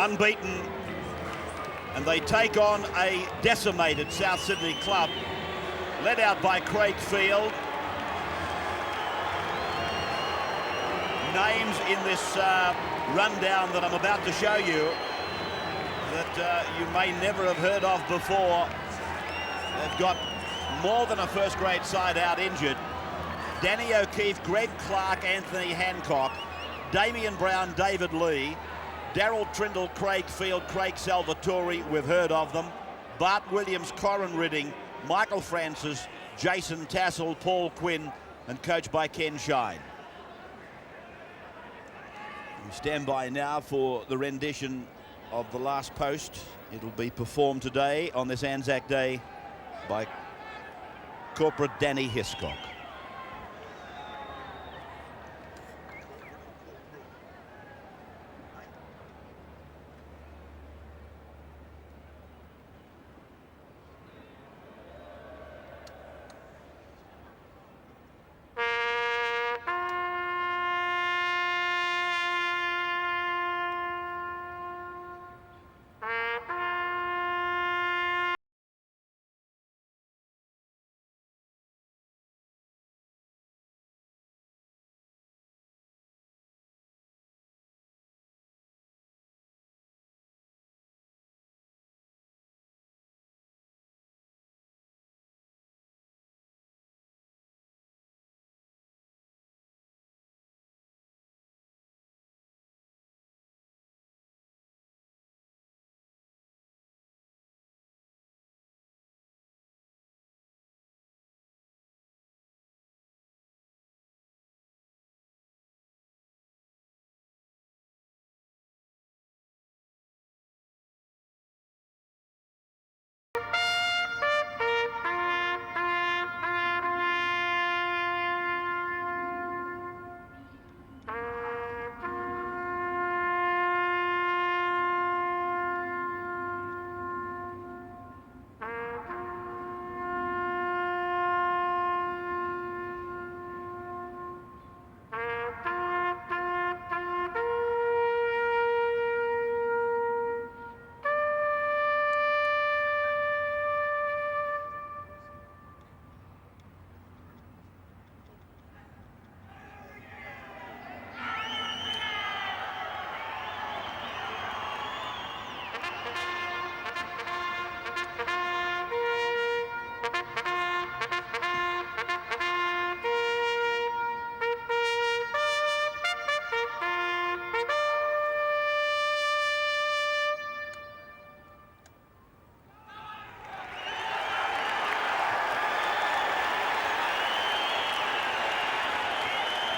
unbeaten, and they take on a decimated South Sydney club, led out by Craig Field. Names in this rundown that I'm about to show you that you may never have heard of before. They've got more than a first-grade side out injured. Danny O'Keefe, Greg Clark, Anthony Hancock, Damien Brown, David Lee, Daryl Trindle, Craig Field, Craig Salvatore, we've heard of them, Bart Williams, Corin Ridding, Michael Francis, Jason Tassel, Paul Quinn, and coached by Ken Shine. We stand by now for the rendition of The Last Post. It'll be performed today on this ANZAC Day by Corporate Danny Hiscock.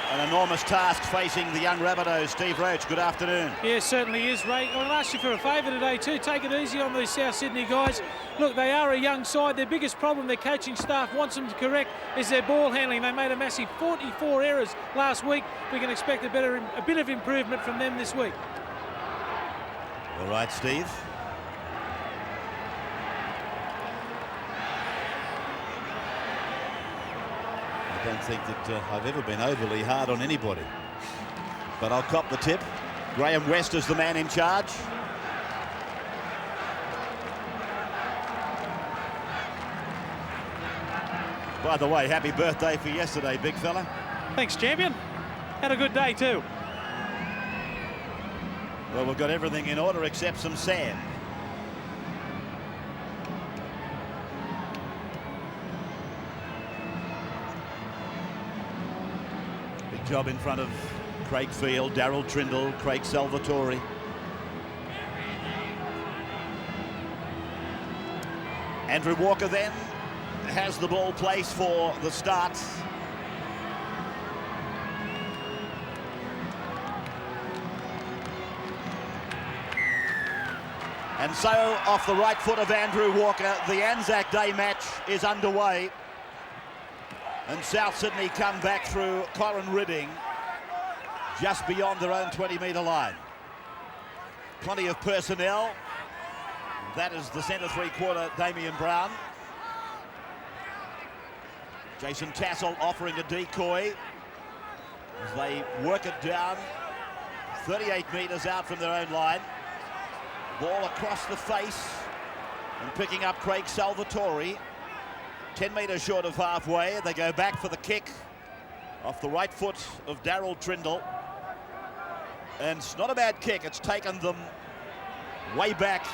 An enormous task facing the young Rabbitohs. Steve Roach, good afternoon. Yeah, certainly is, Ray. I'll ask you for a favour today too. Take it easy on these South Sydney guys. Look, they are a young side. Their biggest problem their coaching staff wants them to correct is their ball handling. They made a massive 44 errors last week. We can expect a bit of improvement from them this week. All right, Steve. I don't think that I've ever been overly hard on anybody, but I'll cop the tip. Graham West is the man in charge. By the way, happy birthday for yesterday, big fella. Thanks, champion. Had a good day too. Well, we've got everything in order except some sand. Job in front of Craig Field, Daryl Trindle, Craig Salvatore. Andrew Walker then has the ball placed for the start. And so, off the right foot of Andrew Walker, the ANZAC Day match is underway. And South Sydney come back through Corin Ridding, just beyond their own 20-metre line. Plenty of personnel. That is the centre three-quarter, Damien Brown. Jason Tassel offering a decoy as they work it down 38 metres out from their own line. Ball across the face and picking up Craig Salvatore. 10 metres short of halfway. They go back for the kick off the right foot of Daryl Trindle. And it's not a bad kick. It's taken them way back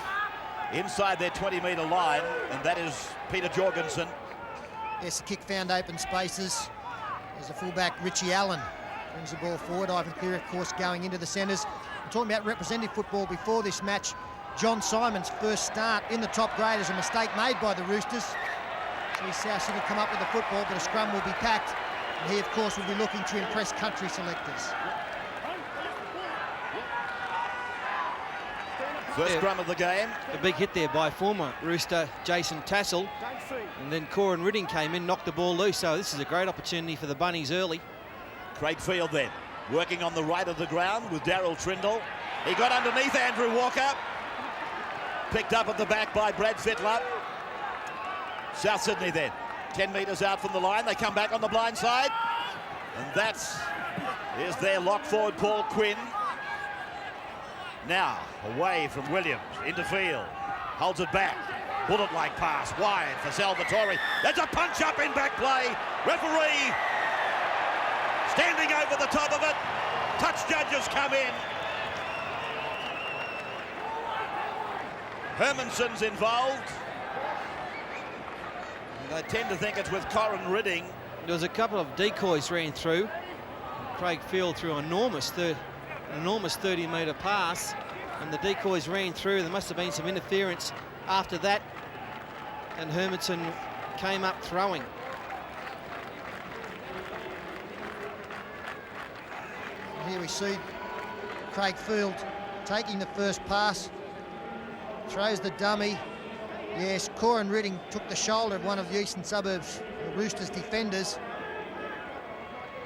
inside their 20-metre line, and that is Peter Jorgensen. Yes, the kick found open spaces. There's the fullback, Richie Allen, brings the ball forward. Ivan Cleary, of course, going into the centres. We're talking about representative football before this match. John Simon's first start in the top grade is a mistake made by the Roosters. See South Sydney come up with the football, but a scrum will be packed. And he, of course, will be looking to impress country selectors. First scrum of the game. A big hit there by former Rooster Jason Tassel. And then Corin Ridding came in, knocked the ball loose. So this is a great opportunity for the Bunnies early. Craig Field then, working on the right of the ground with Daryl Trindle. He got underneath Andrew Walker. Picked up at the back by Brad Fittler. South Sydney then, 10 metres out from the line. They come back on the blind side. And is their lock forward, Paul Quinn. Now, away from Williams, into field, holds it back, bullet-like pass, wide for Salvatore. There's a punch-up in back play. Referee standing over the top of it. Touch judges come in. Hermanson's involved. And I tend to think it's with Corin Ridding. There was a couple of decoys ran through. Craig Field threw an enormous 30-metre pass, and the decoys ran through. There must have been some interference after that, and Hermanson came up throwing. Here we see Craig Field taking the first pass, throws the dummy. Yes, Corin Ridding took the shoulder of one of the eastern suburbs, the Roosters defenders.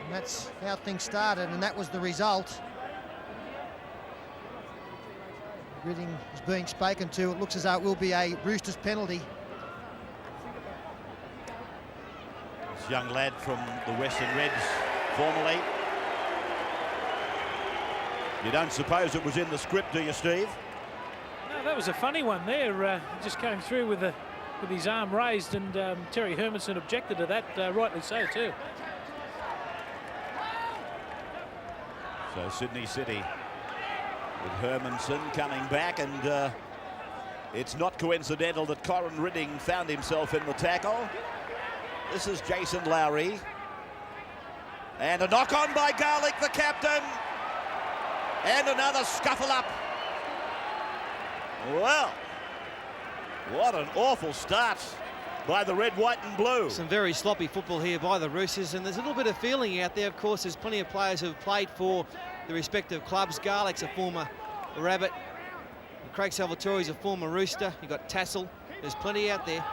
And that's how things started, and that was the result. Ridding is being spoken to. It looks as though it will be a Roosters penalty. This young lad from the Western Reds, formerly. You don't suppose it was in the script, do you, Steve? No, that was a funny one there. Just came through with his arm raised, and Terry Hermanson objected to that, rightly so too. So Sydney City with Hermanson coming back, and it's not coincidental that Corin Ridding found himself in the tackle. This is Jason Lowry. And a knock on by Garlick, the captain. And another scuffle up. Well, what an awful start by the red, white and blue. Some very sloppy football here by the Roosters, and there's a little bit of feeling out there. Of course, there's plenty of players who have played for the respective clubs. Garlick's a former Rabbit. Craig Salvatore's a former Rooster. You've got Tassel. There's plenty out there.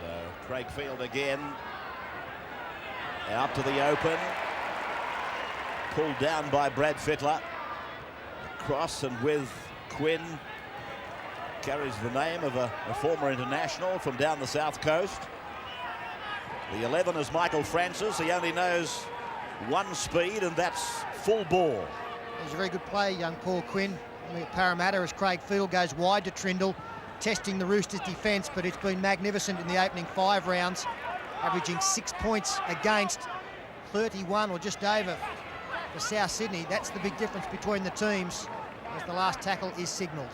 So Craig Field again. Out to the open. Pulled down by Brad Fittler. Across and with Quinn. Carries the name of a former international from down the south coast. The 11 is Michael Francis. He only knows one speed, and that's full ball. It was a very good play, young Paul Quinn. Parramatta as Craig Field goes wide to Trindle, testing the Roosters' defence, but it's been magnificent in the opening 5 rounds, averaging 6 points against 31 or just over for South Sydney. That's the big difference between the teams as the last tackle is signalled.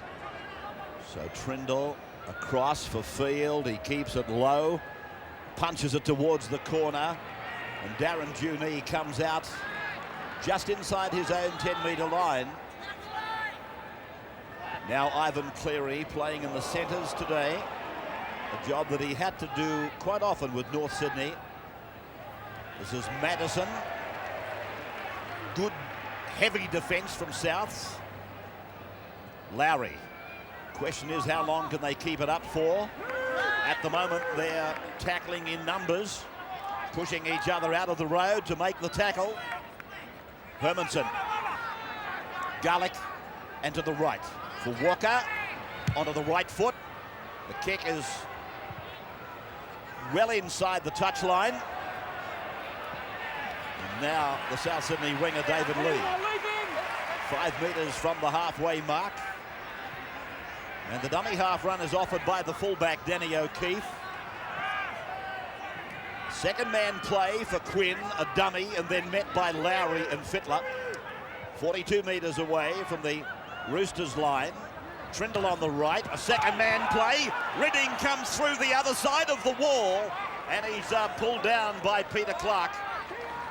So Trindle across for Field. He keeps it low, punches it towards the corner, and Darren Junee comes out just inside his own 10-metre line. Now Ivan Cleary playing in the centres today, a job that he had to do quite often with North Sydney. This is Madison. Good heavy defence from Souths. Lowry. Question is, how long can they keep it up for? At the moment, they're tackling in numbers, pushing each other out of the road to make the tackle. Hermanson. Garlick, and to the right for Walker, onto the right foot. The kick is well inside the touchline. And now the South Sydney winger, David Lee. 5 metres from the halfway mark. And the dummy half run is offered by the fullback, Danny O'Keefe. Second man play for Quinn, a dummy, and then met by Lowry and Fittler. 42 metres away from the Roosters line. Trindle on the right, a second man play. Redding comes through the other side of the wall, and he's pulled down by Peter Clark.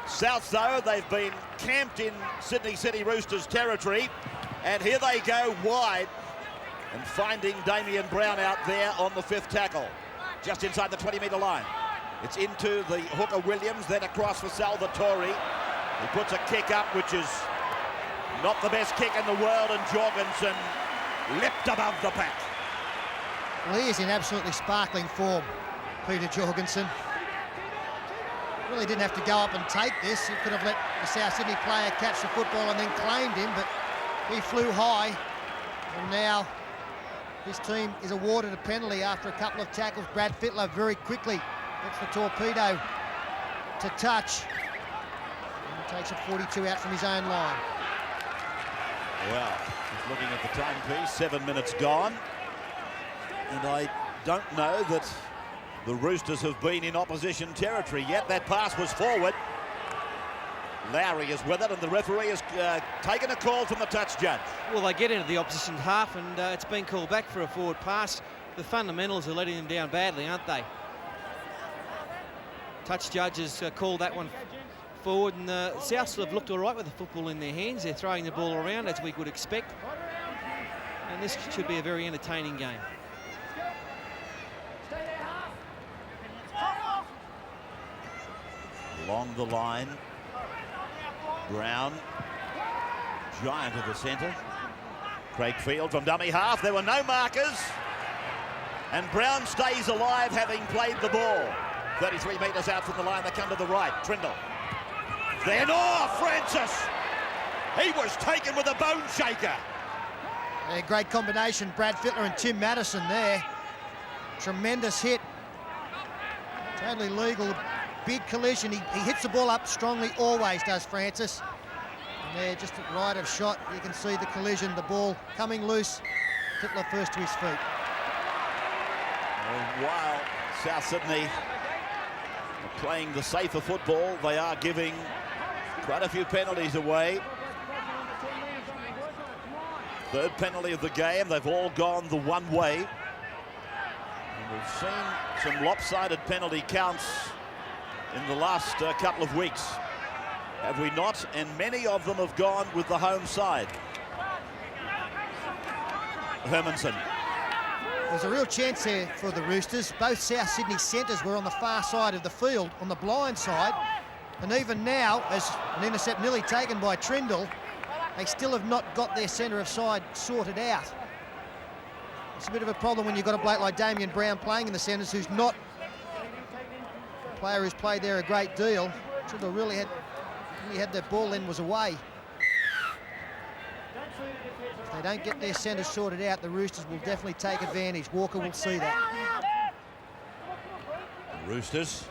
South, though, they've been camped in Sydney City Roosters territory, and here they go wide, and finding Damien Brown out there on the fifth tackle, just inside the 20-metre line. It's into the hooker Williams, then across for Salvatore. He puts a kick up, which is not the best kick in the world, and Jorgensen leapt above the pack. Well, he is in absolutely sparkling form, Peter Jorgensen. Really didn't have to go up and take this. He could have let the South Sydney player catch the football and then claimed him, but he flew high. And now his team is awarded a penalty after a couple of tackles. Brad Fittler very quickly gets the torpedo to touch and takes a 42 out from his own line. Well, just looking at the timepiece, 7 minutes gone. And I don't know that the Roosters have been in opposition territory yet. That pass was forward. Lowry is with it, and the referee has taken a call from the touch judge. Well, they get into the opposition half, and it's been called back for a forward pass. The fundamentals are letting them down badly, aren't they? Touch judges called that one forward, and the Souths have looked all right with the football in their hands. They're throwing the ball around, as we would expect. And this should be a very entertaining game. Along the line, Brown, giant of the centre. Craig Field from dummy half. There were no markers. And Brown stays alive, having played the ball. 33 metres out from the line, they come to the right. Trindle. Then, Francis! He was taken with a bone shaker. A great combination, Brad Fittler and Tim Madison there. Tremendous hit. Totally legal. Big collision. He hits the ball up strongly, always does Francis. And there, just at right of shot, you can see the collision, the ball coming loose. Fittler first to his feet. Well, while South Sydney are playing the safer football, they are giving quite a few penalties away. Third penalty of the game. They've all gone the one way. And we've seen some lopsided penalty counts in the last couple of weeks, have we not? And many of them have gone with the home side. Hermanson. There's a real chance here for the Roosters. Both South Sydney centres were on the far side of the field, on the blind side. And even now, as an intercept nearly taken by Trindle, they still have not got their centre of side sorted out. It's a bit of a problem when you've got a bloke like Damien Brown playing in the centres who's not a player who's played there a great deal. Trindle really had their ball then was away. If they don't get their centres sorted out, the Roosters will definitely take advantage. Walker will see that. The Roosters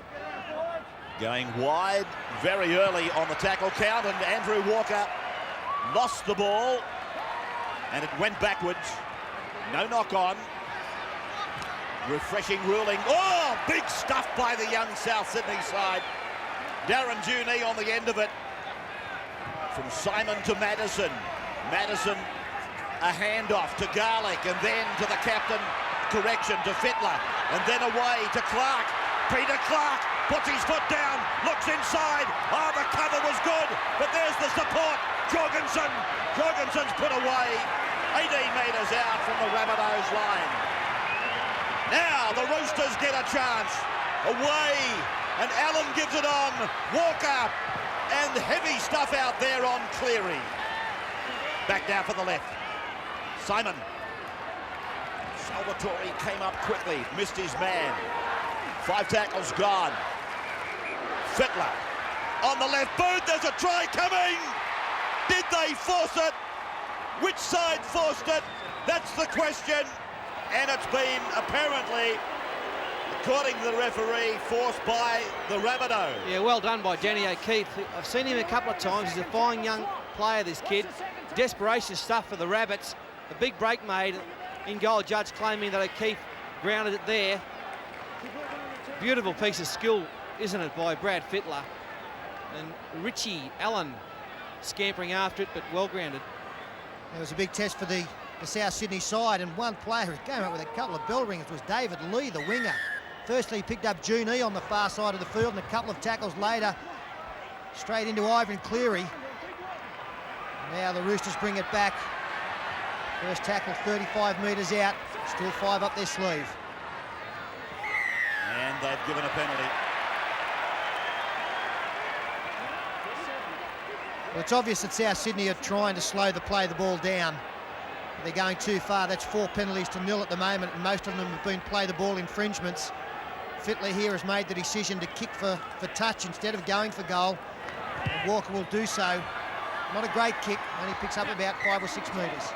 going wide very early on the tackle count, and Andrew Walker lost the ball and it went backwards. No knock on. Refreshing ruling. Oh, big stuff by the young South Sydney side. Darren Juney on the end of it. From Simon to Madison. Madison, a handoff to Garlick, and then to the captain, correction to Fittler, and then away to Clark. Peter Clark puts his foot down, looks inside. Oh, the cover was good, but there's the support. Jorgensen's put away 18 metres out from the Rabbitohs line. Now the Roosters get a chance. Away, and Allen gives it on. Walker, and heavy stuff out there on Cleary. Back down for the left. Simon. Salvatore came up quickly, missed his man. 5 tackles gone. Fittler on the left boot. There's a try coming. Did they force it? Which side forced it? That's the question. And it's been apparently, according to the referee, forced by the Rabbitohs. Yeah, well done by Danny O'Keefe. I've seen him a couple of times. He's a fine young player, this kid. Desperation stuff for the Rabbits. A big break made. in goal. Judge claiming that O'Keefe grounded it there. Beautiful piece of skill, isn't it, by Brad Fittler. And Richie Allen scampering after it, but well grounded. It was a big test for the South Sydney side, and one player who came up with a couple of bell ringers was David Lee, the winger. Firstly, he picked up June on the far side of the field, and a couple of tackles later, straight into Ivan Cleary. Now the Roosters bring it back. First tackle 35 metres out, still 5 up their sleeve. And they've given a penalty. Well, it's obvious that South Sydney are trying to slow the ball down. They're going too far. That's 4 penalties to 0 at the moment, and most of them have been play the ball infringements. Fittler here has made the decision to kick for touch instead of going for goal. And Walker will do so. Not a great kick, only picks up about 5 or 6 metres.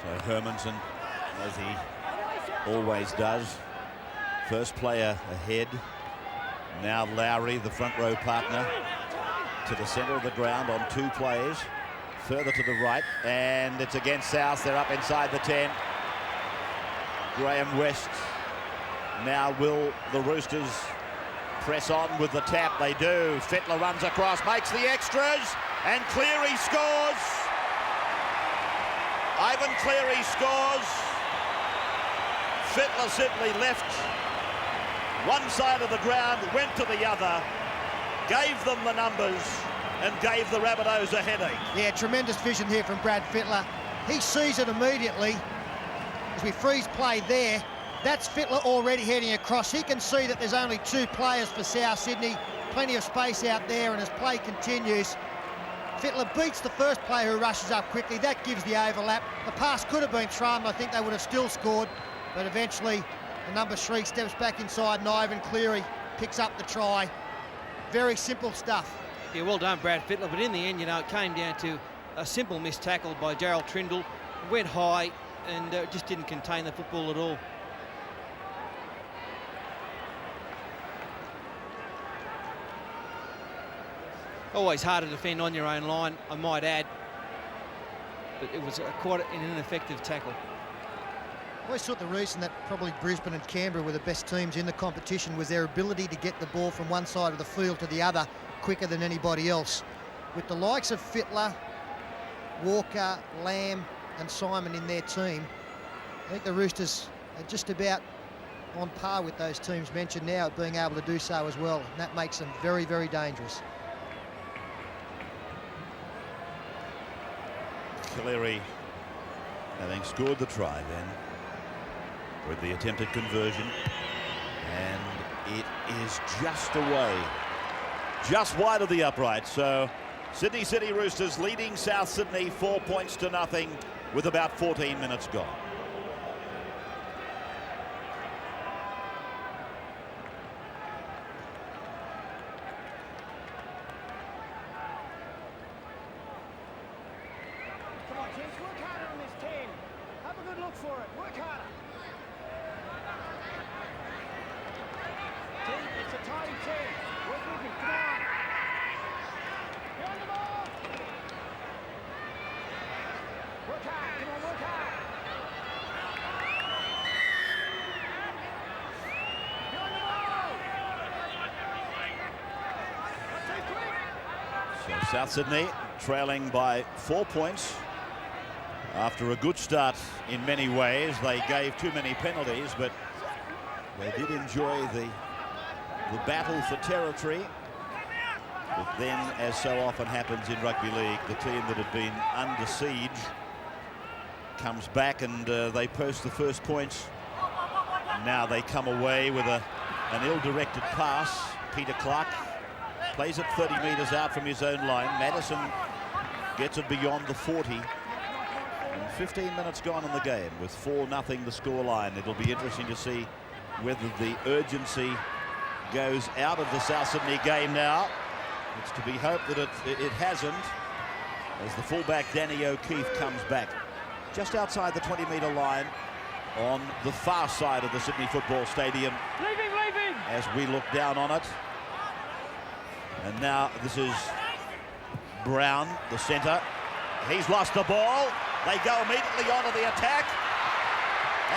So Hermanson, as he always does, first player ahead. Now Lowry, the front row partner, to the centre of the ground on 2 players. Further to the right, and it's against South. They're up inside the 10. Graham West. Now will the Roosters press on with the tap? They do. Fittler runs across, makes the extras, and Cleary scores. Ivan Cleary scores. Fittler simply left one side of the ground, went to the other, gave them the numbers, and gave the Rabbitohs a headache. Yeah, tremendous vision here from Brad Fittler. He sees it immediately as we freeze play there. That's Fittler already heading across. He can see that there's only 2 players for South Sydney. Plenty of space out there, and as play continues, Fittler beats the first player who rushes up quickly. That gives the overlap. The pass could have been thrown, I think they would have still scored, but eventually the number 3 steps back inside, and Ivan Cleary picks up the try. Very simple stuff. Yeah, well done, Brad Fittler, but in the end, you know, it came down to a simple missed tackle by Gerald Trindle. Went high and just didn't contain the football at all. Always hard to defend on your own line, I might add, but it was quite an ineffective tackle. I always thought the reason that probably Brisbane and Canberra were the best teams in the competition was their ability to get the ball from one side of the field to the other quicker than anybody else. With the likes of Fittler, Walker, Lamb and Simon in their team, I think the Roosters are just about on par with those teams mentioned now at being able to do so as well. And that makes them very, very dangerous. Cleary having scored the try then with the attempted conversion, and it is just away, just wide of the upright. So Sydney City Roosters leading South Sydney 4 points to nothing with about 14 minutes gone. Come on, kids, work harder on this 10. Have a good look for it. Work harder. Team, it's a tidy 10. Work with me. Come on. Get on the ball. Work hard. Come on, work hard. Get on the ball. Not too quick. So South Sydney trailing by 4 points. After a good start in many ways, they gave too many penalties, but they did enjoy the battle for territory. But then, as so often happens in rugby league, the team that had been under siege comes back and they post the first points. Now they come away with an ill-directed pass. Peter Clark plays it 30 metres out from his own line. Madison gets it beyond the 40. 15 minutes gone in the game with 4-0 the scoreline. It'll be interesting to see whether the urgency goes out of the South Sydney game now. It's to be hoped that it hasn't, as the fullback Danny O'Keefe comes back just outside the 20-metre line on the far side of the Sydney Football Stadium. Leaving. As we look down on it. And now this is Brown, the centre. He's lost the ball. They go immediately onto the attack.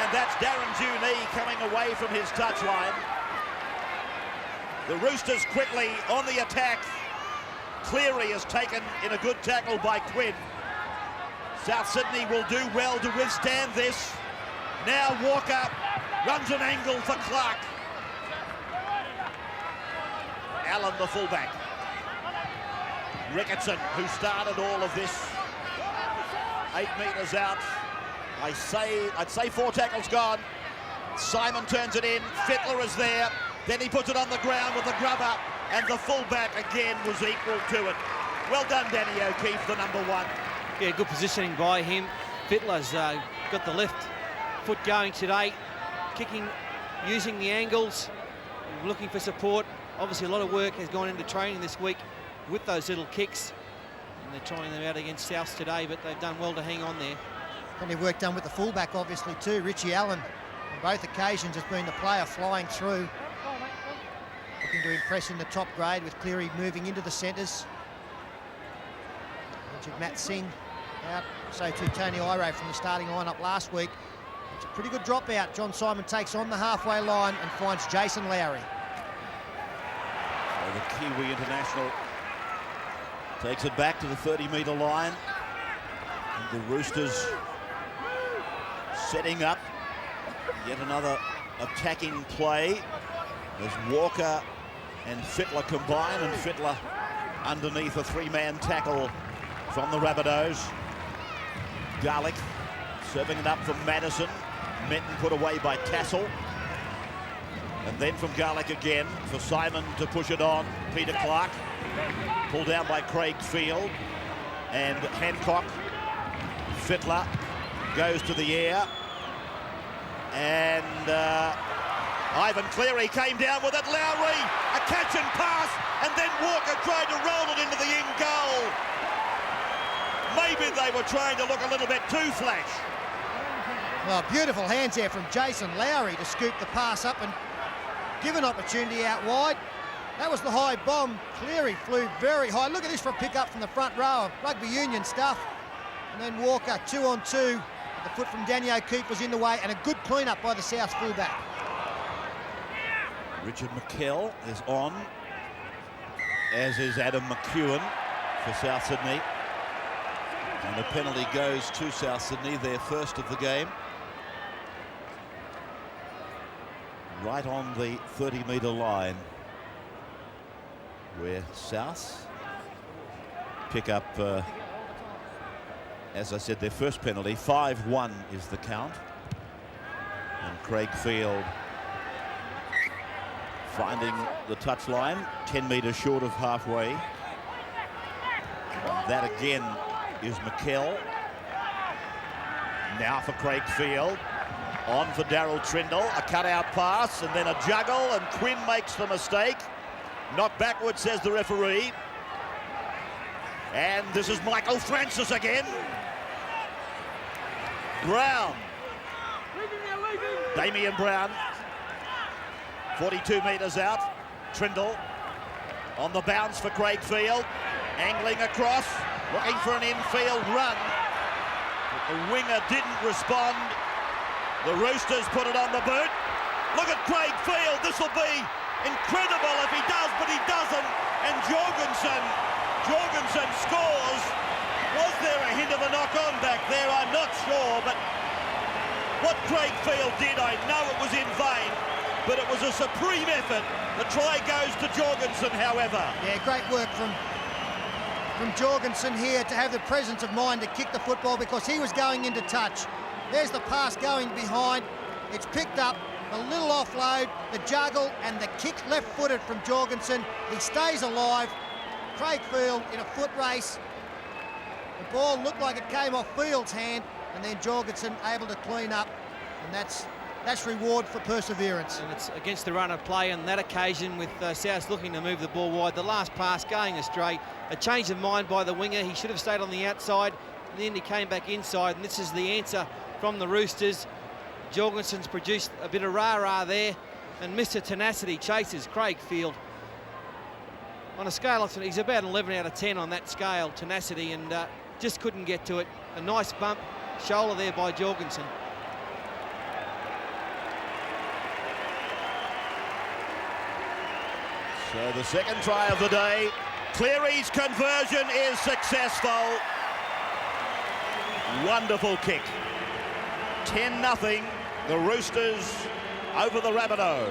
And that's Darren Junee coming away from his touchline. The Roosters quickly on the attack. Cleary is taken in a good tackle by Quinn. South Sydney will do well to withstand this. Now Walker runs an angle for Clark. Allen, the fullback. Ricketson, who started all of this. 8 metres out. I'd say 4 tackles gone. Simon turns it in. Fittler is there. Then he puts it on the ground with the grubber. And the fullback again was equal to it. Well done, Danny O'Keefe, the number 1. Yeah, good positioning by him. Fittler's got the left foot going today. Kicking, using the angles, looking for support. Obviously, a lot of work has gone into training this week with those little kicks. And they're trying them out against South today, but they've done well to hang on there. Plenty of work done with the fullback, obviously, too. Richie Allen, on both occasions, has been the player flying through. Looking to impress in the top grade with Cleary moving into the centres. Injured Matt Singh out, so too Tony Iro from the starting lineup last week. It's a pretty good dropout. John Simon takes on the halfway line and finds Jason Lowry. So the Kiwi international takes it back to the 30-metre line. And the Roosters setting up yet another attacking play as Walker and Fittler combine, and Fittler underneath a 3-man tackle from the Rabbitohs. Garlick serving it up from Madison. Menton put away by Tassel. And then from Garlick again for Simon to push it on. Peter Clark pulled down by Craig Field and Hancock. Fittler goes to the air, and Ivan Cleary came down with it. Lowry, a catch and pass, and then Walker tried to roll it into the in goal. Maybe they were trying to look a little bit too flash. Well, beautiful hands there from Jason Lowry to scoop the pass up and give an opportunity out wide. That was the high bomb. Cleary flew very high. Look at this for a pick-up from the front row of rugby union stuff. And then Walker 2-on-2. The foot from Danny O'Keefe was in the way, and a good clean-up by the South fullback. Richard McKell is on, as is Adam McEwen for South Sydney. And the penalty goes to South Sydney, their first of the game. Right on the 30-metre line, where South pick up, as I said, their first penalty. 5-1 is the count. And Craig Field finding the touchline, 10 metres short of halfway. And that again is McKell. Now for Craig Field. On for Darryl Trindle, a cutout pass and then a juggle, and Quinn makes the mistake. Knocked backwards, says the referee. And this is Michael Francis again. Brown. Damian Brown. 42 metres out. Trindle on the bounce for Craig Field. Angling across, looking for an infield run. But the winger didn't respond. The Roosters put it on the boot. Look at Craig Field. This will be incredible if he does, but he doesn't. And Jorgensen scores. Was there a hint of a knock-on back there? I'm not sure, but what Craig Field did, I know it was in vain, but it was a supreme effort. The try goes to Jorgensen, however. Yeah, great work from Jorgensen here to have the presence of mind to kick the football, because he was going into touch. There's the pass going behind. It's picked up, a little offload, the juggle, and the kick left-footed from Jorgensen. He stays alive. Craig Field in a foot race. The ball looked like it came off Field's hand, and then Jorgensen able to clean up, and that's reward for perseverance. And it's against the run of play on that occasion, with South looking to move the ball wide. The last pass going astray. A change of mind by the winger. He should have stayed on the outside, and then he came back inside, and this is the answer from the Roosters. Jorgensen's produced a bit of rah-rah there, and Mr. Tenacity chases Craig Field. On a scale of, he's about an 11 out of 10 on that scale, Tenacity, and just couldn't get to it. A nice bump, shoulder there by Jorgensen. So the second try of the day, Cleary's conversion is successful. Wonderful kick. 10-0, the Roosters over the Rabbitohs.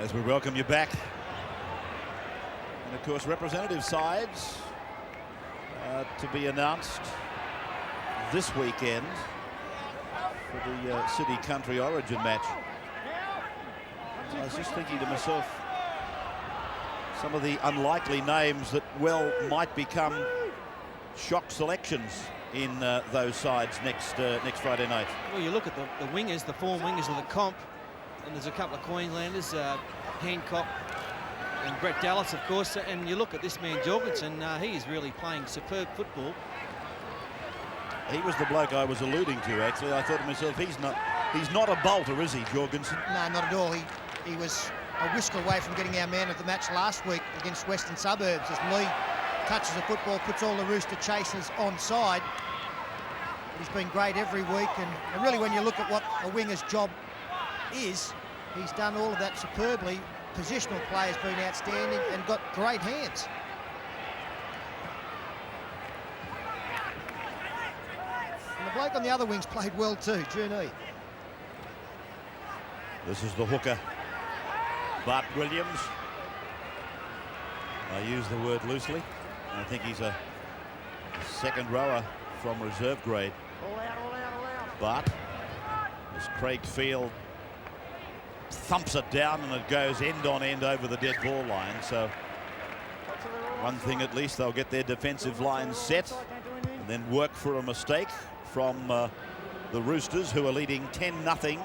As we welcome you back. And of course, representative sides to be announced this weekend for the City Country Origin match. I was just thinking to myself, some of the unlikely names that might become shock selections in those sides next Friday night. Well, you look at the wingers, the form wingers of the comp, and there's a couple of Queenslanders, Hancock and Brett Dallas, of course, and you look at this man Jorgensen, he is really playing superb football. He was the bloke I was alluding to, actually. I thought to myself, he's not a bolter, is he, Jorgensen? No, not at all. He was a whisker away from getting our man of the match last week against Western Suburbs as Lee touches the football, puts all the Rooster chasers onside. He's been great every week, and really when you look at what a winger's job is, he's done all of that superbly. Positional play has been outstanding and got great hands. And the bloke on the other wing's played well too, Junee. This is the hooker, Bart Williams. I use the word loosely. I think he's a second rower from reserve grade. But as Craig Field thumps it down and it goes end on end over the dead ball line. So one thing at least, they'll get their defensive line set and then work for a mistake from the Roosters, who are leading 10-0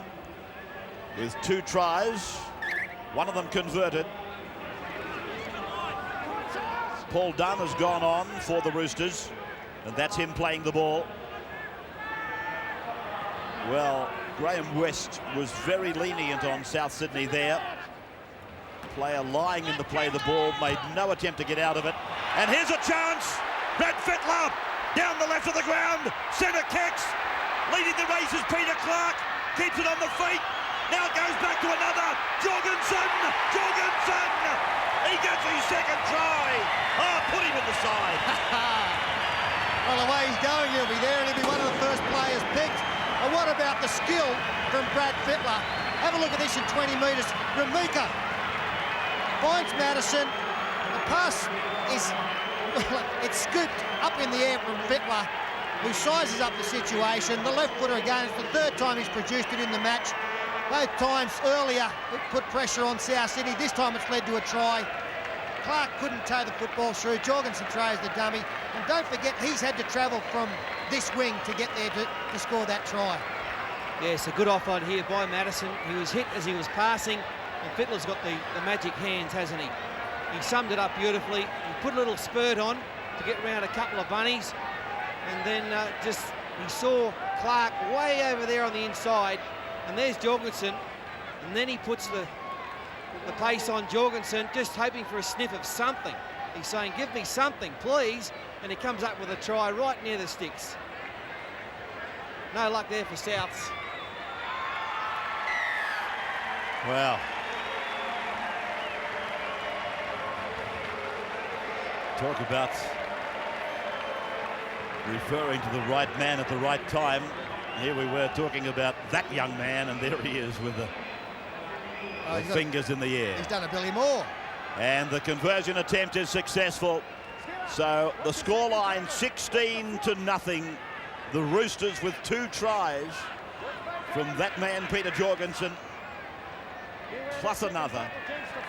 with 2 tries, one of them converted. Paul Dunn has gone on for the Roosters, and that's him playing the ball. Well, Graham West was very lenient on South Sydney there. Player lying in the play of the ball, made no attempt to get out of it. And here's a chance. Brad Fittler down the left of the ground. Centre kicks. Leading the race is Peter Clark. Keeps it on the feet. Now goes back to another. Jorgensen. Jorgensen. He gets his second try. Oh, put him in the side. Well, the way he's going, he'll be there and he'll be one of the first players picked. And what about the skill from Brad Fittler? Have a look at this in 20 metres. Ramika finds Madison. The pass is, it's scooped up in the air from Fittler, who sizes up the situation. The left footer again, it's the third time he's produced it in the match. Both times earlier, it put pressure on South Sydney. This time it's led to a try. Clark couldn't tow the football through. Jorgensen throws the dummy. And don't forget, he's had to travel from this wing to get there to score that try. Yes, a good offload here by Madison. He was hit as he was passing, and Fittler's got the magic hands, hasn't he? He summed it up beautifully. He put a little spurt on to get round a couple of bunnies, and then he saw Clark way over there on the inside, and there's Jorgensen, and then he puts the pace on Jorgensen, just hoping for a sniff of something. He's saying, give me something, please. And he comes up with a try right near the sticks. No luck there for Souths. Well, talk about referring to the right man at the right time. Here we were talking about that young man, and there he is with the fingers in the air. He's done a Billy Moore. And the conversion attempt is successful. So the scoreline 16-0. The Roosters with 2 tries from that man, Peter Jorgensen. plus another.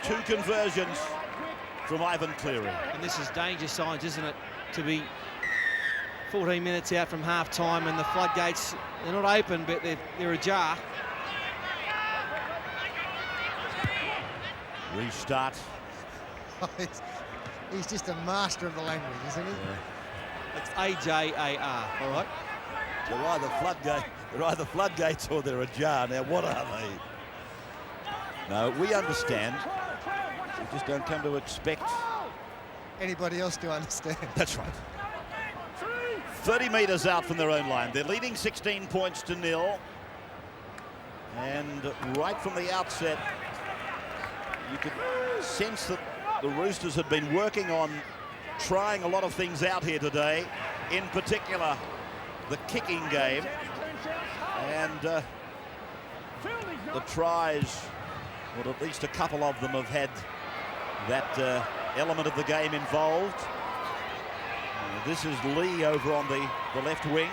2 conversions from Ivan Cleary. And this is danger signs, isn't it? To be 14 minutes out from half-time and the floodgates, they're not open, but they're ajar. Restart. He's just a master of the language, isn't he? Yeah. It's AJAR, all right? They're either floodgates or they're ajar. Now, what are they? No, we understand. We just don't come to expect. Anybody else to understand? That's right. 30 metres out from their own line. They're leading 16 points to 0. And right from the outset, you could sense that the Roosters had been working on trying a lot of things out here today, in particular the kicking game. And the tries, well, at least a couple of them have had that element of the game involved. This is Lee over on the left wing.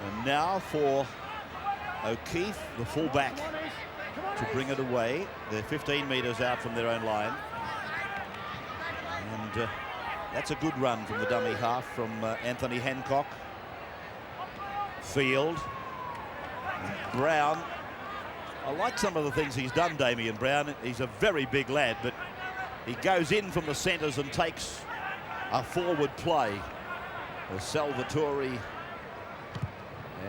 And now for O'Keefe, the fullback, to bring it away. They're 15 metres out from their own line. And that's a good run from the dummy half from Anthony Hancock. Field. And Brown. I like some of the things he's done, Damien Brown. He's a very big lad, but he goes in from the centres and takes a forward play. Salvatore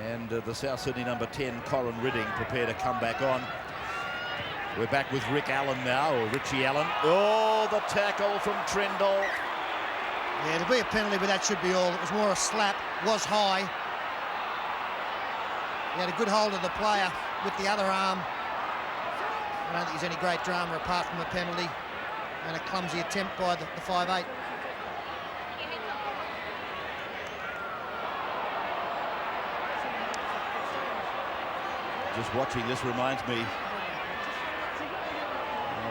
and the South Sydney number 10, Corin Ridding, prepare to come back on. We're back with Rick Allen now, or Richie Allen. Oh, the tackle from Trindle. Yeah, to be a penalty, but that should be all. It was more a slap, was high. He had a good hold of the player with the other arm. I don't think there's any great drama apart from a penalty and a clumsy attempt by the 5'8". Just watching this reminds me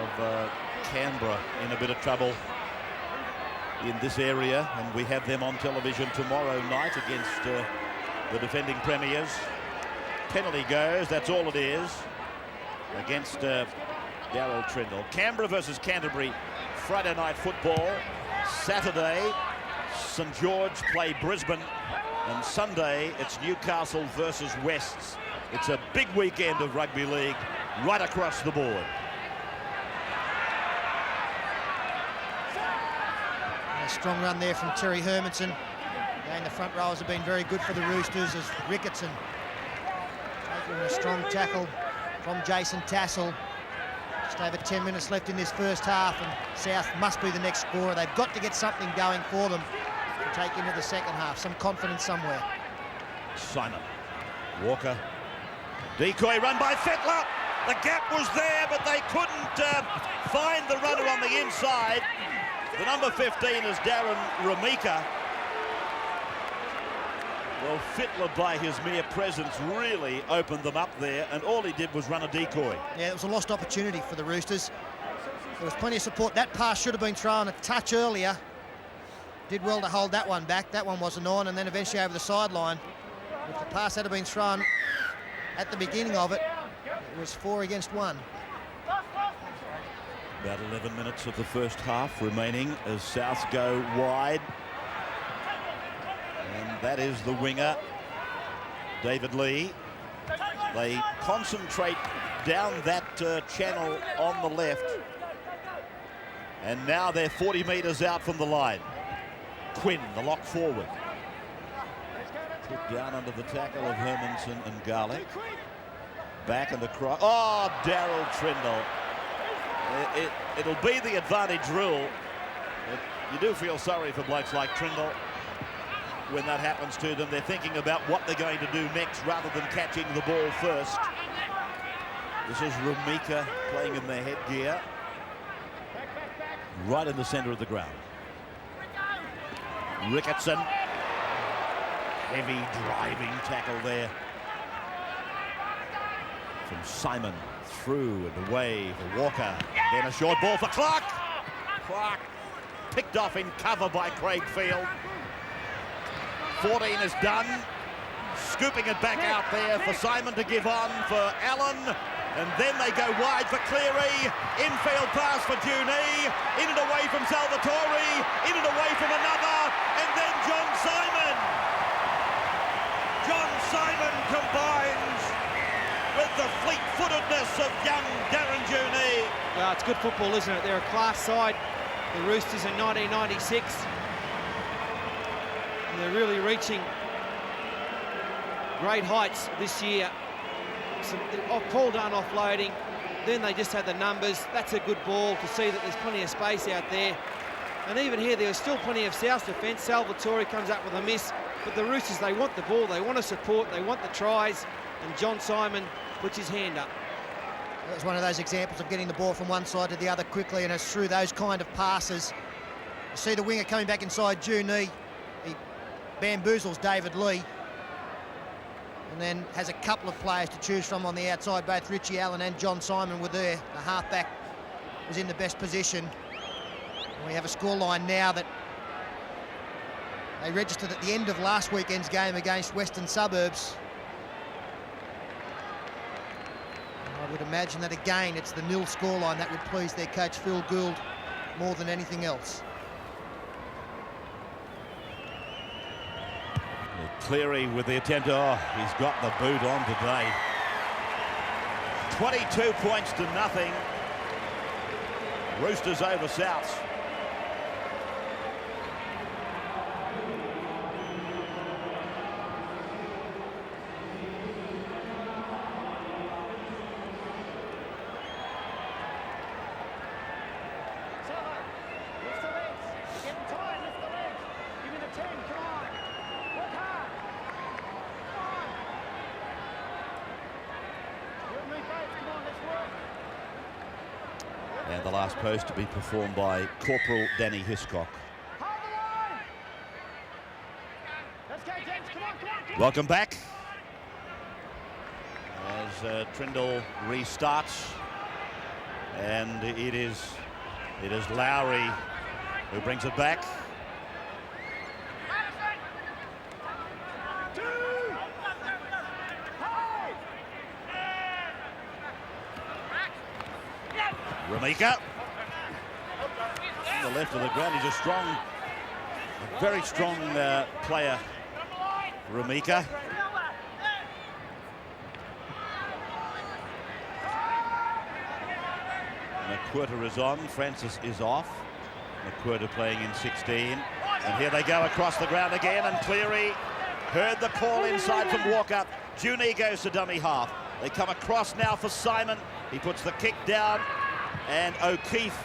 of Canberra in a bit of trouble in this area, and we have them on television tomorrow night against the defending premiers. Penalty goes, that's all it is, against Darryl Trindle. Canberra versus Canterbury, Friday night football. Saturday, St George play Brisbane, and Sunday it's Newcastle versus Wests. It's a big weekend of rugby league right across the board. A strong run there from Terry Hermanson. Again, the front rowers have been very good for the Roosters as Ricketson taking a strong tackle from Jason Tassel. Just over 10 minutes left in this first half, and South must be the next scorer. They've got to get something going for them to take into the second half. Some confidence somewhere. Simon. Walker. Decoy run by Fettler. The gap was there, but they couldn't find the runner on the inside. The number 15 is Darren Ramika. Well, Fittler, by his mere presence, really opened them up there, and all he did was run a decoy. Yeah, it was a lost opportunity for the Roosters. There was plenty of support. That pass should have been thrown a touch earlier. Did well to hold that one back. That one wasn't on, and then eventually over the sideline. If the pass had been thrown at the beginning of it, it was 4 against 1. About 11 minutes of the first half remaining as South go wide. And that is the winger, David Lee. They concentrate down that channel on the left. And now they're 40 metres out from the line. Quinn, the lock forward. Put down under the tackle of Hermanson and Garlick. Back and across. Oh, Darryl Trindle. It'll be the advantage rule. You do feel sorry for blokes like Trindle when that happens to them. They're thinking about what they're going to do next rather than catching the ball first. This is Ramika playing in their headgear. Right in the centre of the ground. Ricketson. Heavy driving tackle there from Simon, through and away for Walker. Then a short ball for Clark. Clark picked off in cover by Craig Field. 14 is done. Scooping it back out there for Simon to give on for Allen. And then they go wide for Cleary. Infield pass for Junee. In and away from Salvatore. In and away from another. And then John Simon. John Simon combines with the fleet-footedness of young Darren Junee. Well, it's good football, isn't it? They're a class side, the Roosters in 1996. And they're really reaching great heights this year. Paul Dunn offloading, then they just had the numbers. That's a good ball to see that there's plenty of space out there. And even here, there's still plenty of South defence. Salvatore comes up with a miss, but the Roosters, they want the ball, they want to support, they want the tries, and John Simon puts his hand up. That was one of those examples of getting the ball from one side to the other quickly, and it's through those kind of passes. You see the winger coming back inside Junee. He bamboozles David Lee, and then has a couple of players to choose from on the outside. Both Richie Allen and John Simon were there. The halfback was in the best position. And we have a scoreline now that they registered at the end of last weekend's game against Western Suburbs. And I would imagine that again it's the nil scoreline that would please their coach Phil Gould more than anything else. Cleary with the attempt. Oh, he's got the boot on today. 22 points to nothing. Roosters over Souths. And the last post to be performed by Corporal Danny Hiscock. Welcome back as Trindle restarts, and it is Lowry who brings it back. Ramika on the left of the ground. He's a very strong player, Ramika. McQuirter is on, Francis is off. McQuirter playing in 16. And here they go across the ground again, and Cleary heard the call inside from Walker. Junee goes to dummy half. They come across now for Simon. He puts the kick down. And O'Keefe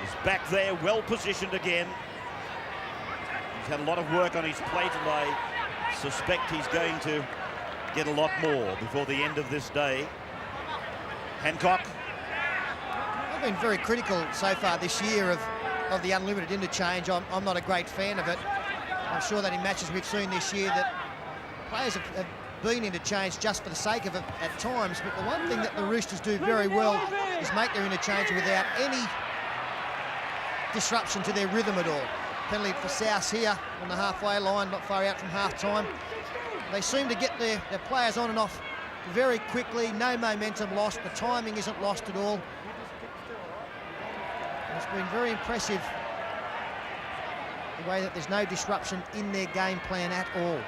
is back there, well positioned again. He's had a lot of work on his plate, and I suspect he's going to get a lot more before the end of this day. Hancock. I've been very critical so far this year of the unlimited interchange. I'm not a great fan of it. I'm sure that in matches we've seen this year that players have been interchanged just for the sake of it at times, but the one thing that the Roosters do very well is make their interchange without any disruption to their rhythm at all. Penalty for South here on the halfway line, not far out from half-time. They seem to get their players on and off very quickly, no momentum lost, the timing isn't lost at all. It's been very impressive the way that there's no disruption in their game plan at all.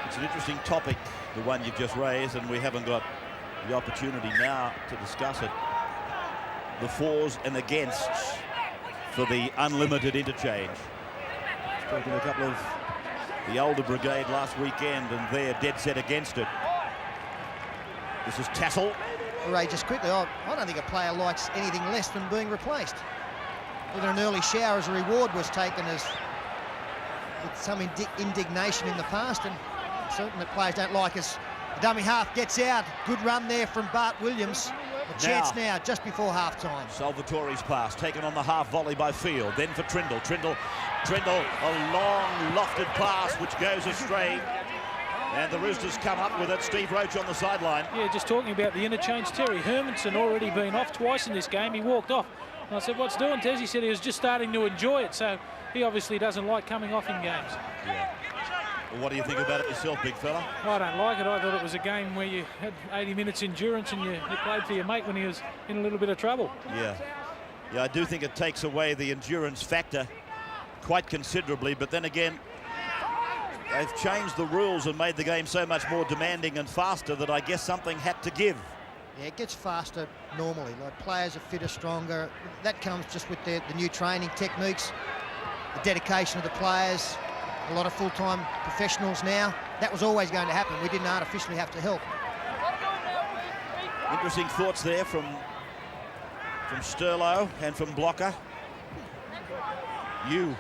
It's an interesting topic, the one you've just raised, and we haven't got the opportunity now to discuss it. The fors and againsts for the unlimited interchange. Talking to a couple of the older brigade last weekend, and they're dead set against it. This is Tassel. Ray, just quickly, I don't think a player likes anything less than being replaced. Whether an early shower as a reward was taken as with some indignation in the past, and certain that players don't like as the dummy half gets out. Good run there from Bart Williams. A chance now just before half-time. Salvatore's pass taken on the half volley by Field, then for Trindle. Trindle, a long lofted pass which goes astray. And the Roosters come up with it. Steve Roach on the sideline. Yeah, just talking about the interchange. Terry Hermanson already been off twice in this game. He walked off. And I said, what's doing, Tez? He said he was just starting to enjoy it. So he obviously doesn't like coming off in games. Yeah. Well, what do you think about it yourself, big fella? I don't like it. I thought it was a game where you had 80 minutes endurance and you played for your mate when he was in a little bit of trouble. Yeah. Yeah, I do think it takes away the endurance factor quite considerably, but then again, they've changed the rules and made the game so much more demanding and faster that I guess something had to give. Yeah, it gets faster normally. Like, players are fitter, stronger. That comes just with the new training techniques, the dedication of the players, a lot of full-time professionals now. That was always going to happen. We didn't artificially have to help. Interesting thoughts there from Sterlo and from Blocker. You'd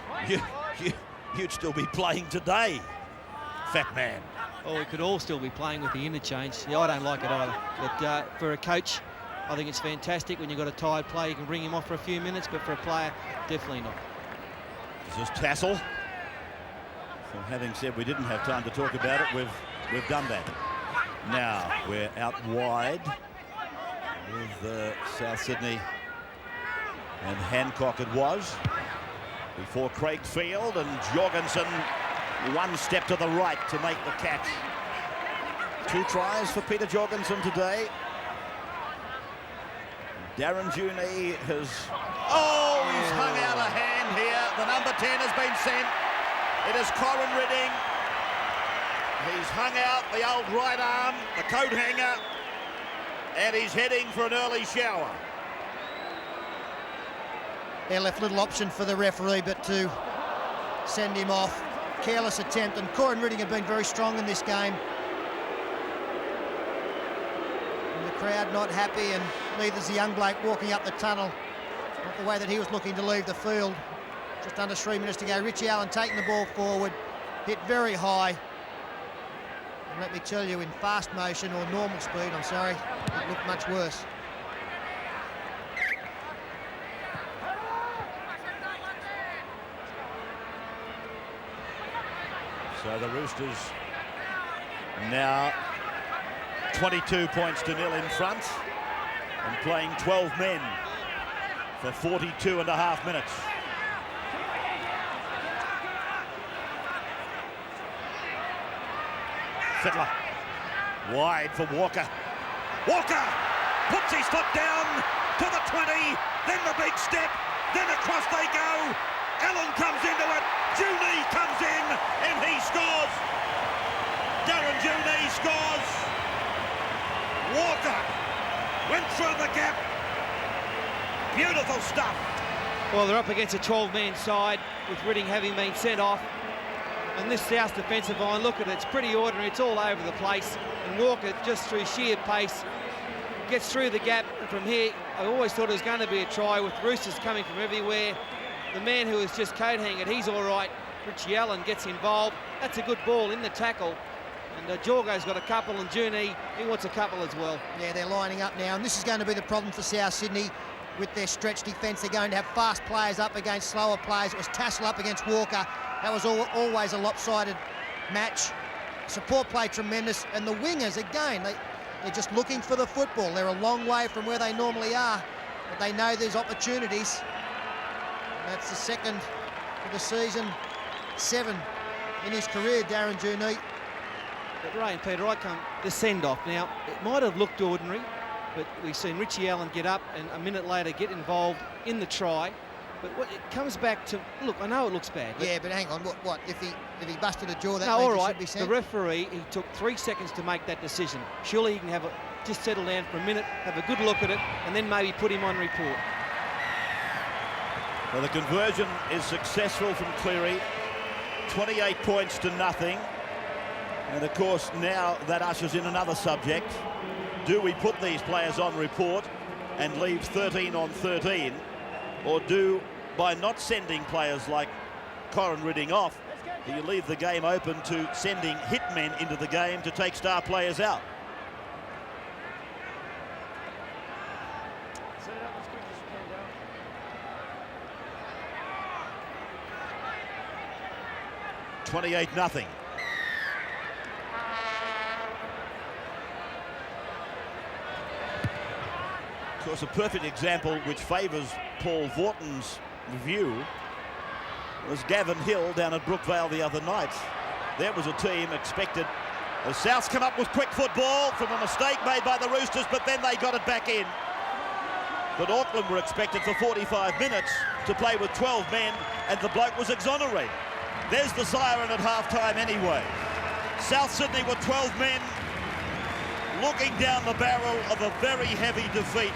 still be playing today, fat man. Oh, we could all still be playing with the interchange. Yeah, I don't like it either. But for a coach, I think it's fantastic when you've got a tired player, you can bring him off for a few minutes, but for a player, definitely not. This is Tassel. So having said we didn't have time to talk about it, we've done that. Now we're out wide with South Sydney and Hancock it was. Before Craig Field and Jorgensen one step to the right to make the catch. 2 tries for Peter Jorgensen today. Darren Juney has... Oh, he's hung out a hand here. The number 10 has been sent. It is Corin Ridding. He's hung out the old right arm, the coat hanger, and he's heading for an early shower. They left little option for the referee but to send him off. Careless attempt, and Corin Ridding had been very strong in this game. And the crowd not happy, and neither's the young bloke walking up the tunnel. Not the way that he was looking to leave the field. Just under 3 minutes to go. Richie Allen taking the ball forward, hit very high. And let me tell you, in fast motion or normal speed, I'm sorry, it looked much worse. So the Roosters now 22 points to 0 in front and playing 12 men for 42.5 minutes. Fittler wide for Walker. Walker puts his foot down to the 20, then the big step, then across they go. Allen comes into it, Juney comes in, and he scores. Darren Juney scores. Walker went through the gap. Beautiful stuff. Well, they're up against a 12-man side with Ridding having been sent off. And this South defensive line, look at it, it's pretty ordinary, it's all over the place. And Walker, just through sheer pace, gets through the gap. And from here, I always thought it was going to be a try with Roosters coming from everywhere. The man who was just coat hanged, he's all right. Richie Allen gets involved. That's a good ball in the tackle. And Jorgo's got a couple, and Juney, he wants a couple as well. Yeah, they're lining up now, and this is going to be the problem for South Sydney with their stretch defence. They're going to have fast players up against slower players. It was Tassel up against Walker. That was always a lopsided match. Support play tremendous, and the wingers, again, they're just looking for the football. They're a long way from where they normally are, but they know there's opportunities. That's the second for the season, 7 in his career, Darren Juney. But Ray and Peter, the send-off. Now, it might have looked ordinary, but we've seen Richie Allen get up and a minute later get involved in the try. But it comes back to, look, I know it looks bad. Yeah, but hang on, what if he busted a jaw, that no, means all he right. should be sent? The referee, he took 3 seconds to make that decision. Surely he can just settle down for a minute, have a good look at it, and then maybe put him on report. Well, the conversion is successful from Cleary, 28 points to nothing. And of course, now that ushers in another subject. Do we put these players on report and leave 13 on 13? Or do, by not sending players like Corin Ridding off, do you leave the game open to sending hitmen into the game to take star players out? Set it up as quick as you can, Darren. 28-0. Of course, a perfect example which favours Paul Vorton's view was Gavin Hill down at Brookvale the other night. there was a team expected. The Souths come up with quick football from a mistake made by the Roosters, but then they got it back in. But Auckland were expected for 45 minutes to play with 12 men, and the bloke was exonerated. There's the siren at half-time anyway. South Sydney were 12 men looking down the barrel of a very heavy defeat.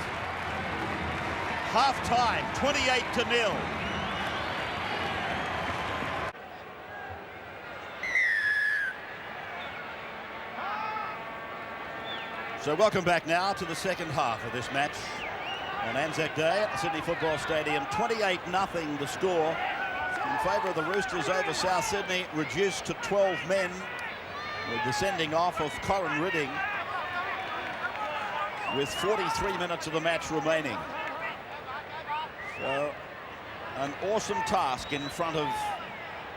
Half-time, 28-0. So welcome back now to the second half of this match on ANZAC Day at the Sydney Football Stadium. 28-0 the score in favour of the Roosters over South Sydney, reduced to 12 men with the sending off of Corin Ridding with 43 minutes of the match remaining. So an awesome task in front of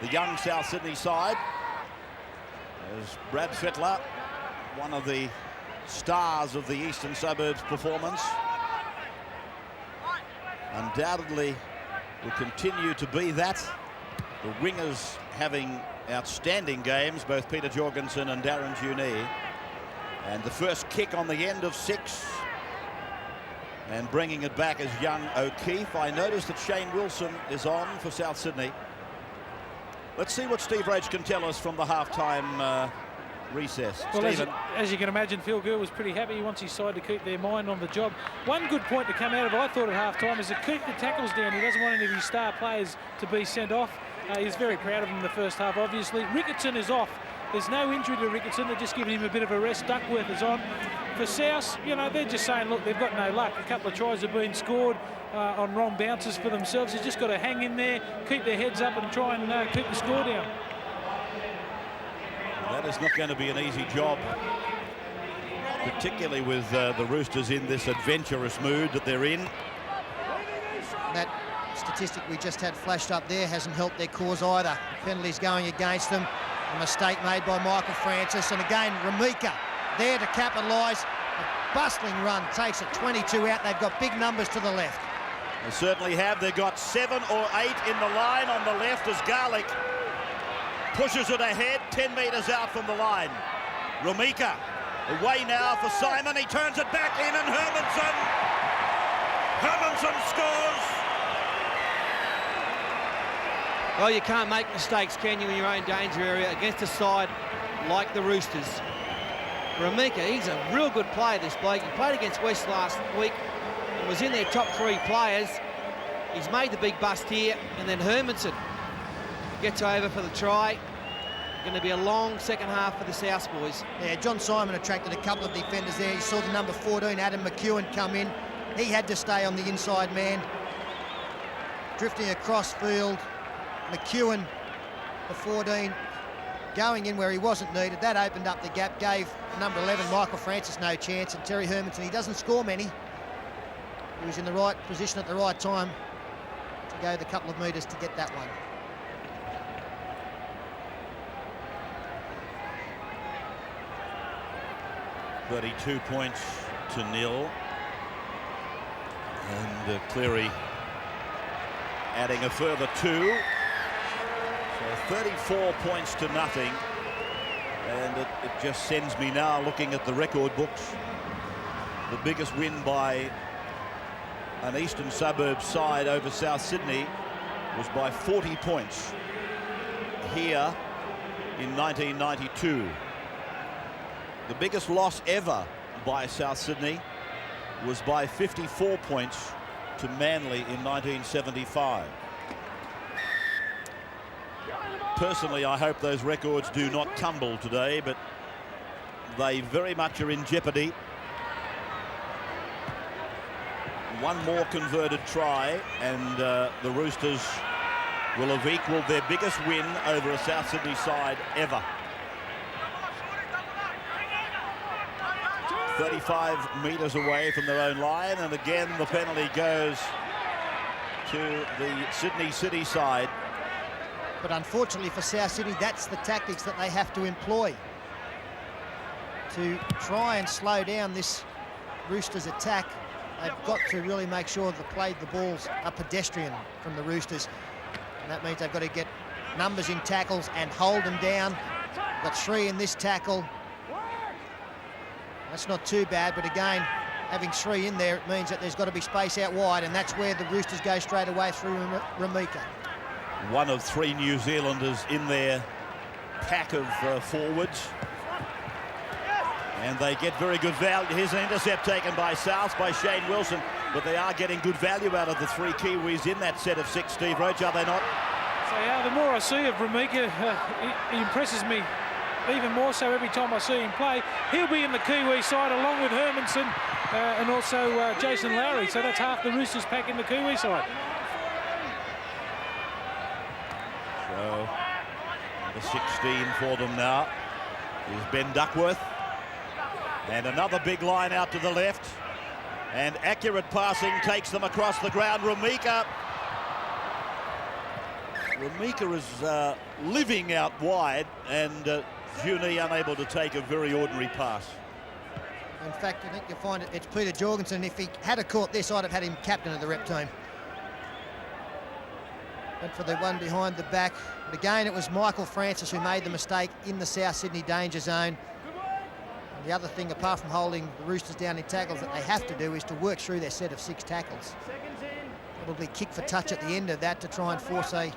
the young South Sydney side, as Brad Fittler, one of the stars of the Eastern Suburbs performance, undoubtedly will continue to be that. The wingers having outstanding games, both Peter Jorgensen and Darren Junee. And the first kick on the end of 6, and bringing it back is young O'Keefe. I noticed that Shane Wilson is on for South Sydney. Let's see what Steve Roach can tell us from the halftime recess. Well, Stephen. as you can imagine, Phil Gill was pretty happy. He wants his side to keep their mind on the job. One good point to come out of, I thought, at half-time is to keep the tackles down. He doesn't want any of his star players to be sent off. He's very proud of them in the first half, obviously. Ricketson is off. There's no injury to Ricketson. They're just giving him a bit of a rest. Duckworth is on. For South, you know, they're just saying, look, they've got no luck. A couple of tries have been scored on wrong bounces for themselves. They've just got to hang in there, keep their heads up and try and keep the score down. That is not going to be an easy job, particularly with the Roosters in this adventurous mood that they're in. That statistic we just had flashed up there hasn't helped their cause either. Penalties going against them. A mistake made by Michael Francis, and again Ramika there to capitalise. A bustling run takes it 22 out. They've got big numbers to the left. They certainly have. They've got 7 or 8 in the line on the left as Garlick pushes it ahead, 10 metres out from the line. Ramika away now for Simon. He turns it back in, and Hermanson scores. Well, you can't make mistakes, can you, in your own danger area against a side like the Roosters. Ramika, he's a real good player, this bloke. He played against West last week and was in their top 3 players. He's made the big bust here, and then Hermanson gets over for the try. Going to be a long second half for the South boys. Yeah, John Simon attracted a couple of defenders there. He saw the number 14, Adam McEwen, come in. He had to stay on the inside man. Drifting across field. McEwen, the 14, going in where he wasn't needed. That opened up the gap, gave number 11, Michael Francis, no chance. And Terry Hermanson, he doesn't score many. He was in the right position at the right time to go the couple of metres to get that one. $32 points to 0. And Cleary adding a further 2. So 34 points to nothing. And it just sends me now looking at the record books. The biggest win by an Eastern Suburbs side over South Sydney was by 40 points here in 1992. The biggest loss ever by South Sydney was by 54 points to Manly in 1975. Personally, I hope those records do not tumble today, but they very much are in jeopardy. One more converted try, and the Roosters will have equalled their biggest win over a South Sydney side ever. 35 metres away from their own line, and again the penalty goes to the Sydney City side. But unfortunately for South Sydney, that's the tactics that they have to employ to try and slow down this Roosters attack. They've got to really make sure that the balls are pedestrian from the Roosters, and that means they've got to get numbers in tackles and hold them down. Got 3 in this tackle. That's not too bad, but again, having 3 in there, it means that there's got to be space out wide, and that's where the Roosters go straight away through Ramika. One of 3 New Zealanders in their pack of forwards. And they get very good value. Here's an intercept taken by South by Shane Wilson, but they are getting good value out of the 3 Kiwis in that set of 6, Steve Roach, are they not? So yeah, the more I see of Ramika, he impresses me even more so every time I see him play. He'll be in the Kiwi side along with Hermanson and also Jason Lowry, so that's half the Roosters pack in the Kiwi side. So, number 16 for them now is Ben Duckworth. And another big line out to the left. And accurate passing takes them across the ground. Ramika is living out wide, and Juni unable to take a very ordinary pass. In fact, I think you'll find it's Peter Jorgensen. If he had caught this, I'd have had him captain of the rep team. But for the one behind the back, but again, it was Michael Francis who made the mistake in the South Sydney danger zone. And the other thing, apart from holding the Roosters down in tackles, that they have to do is to work through their set of 6 tackles. Probably kick for touch at the end of that to try and force a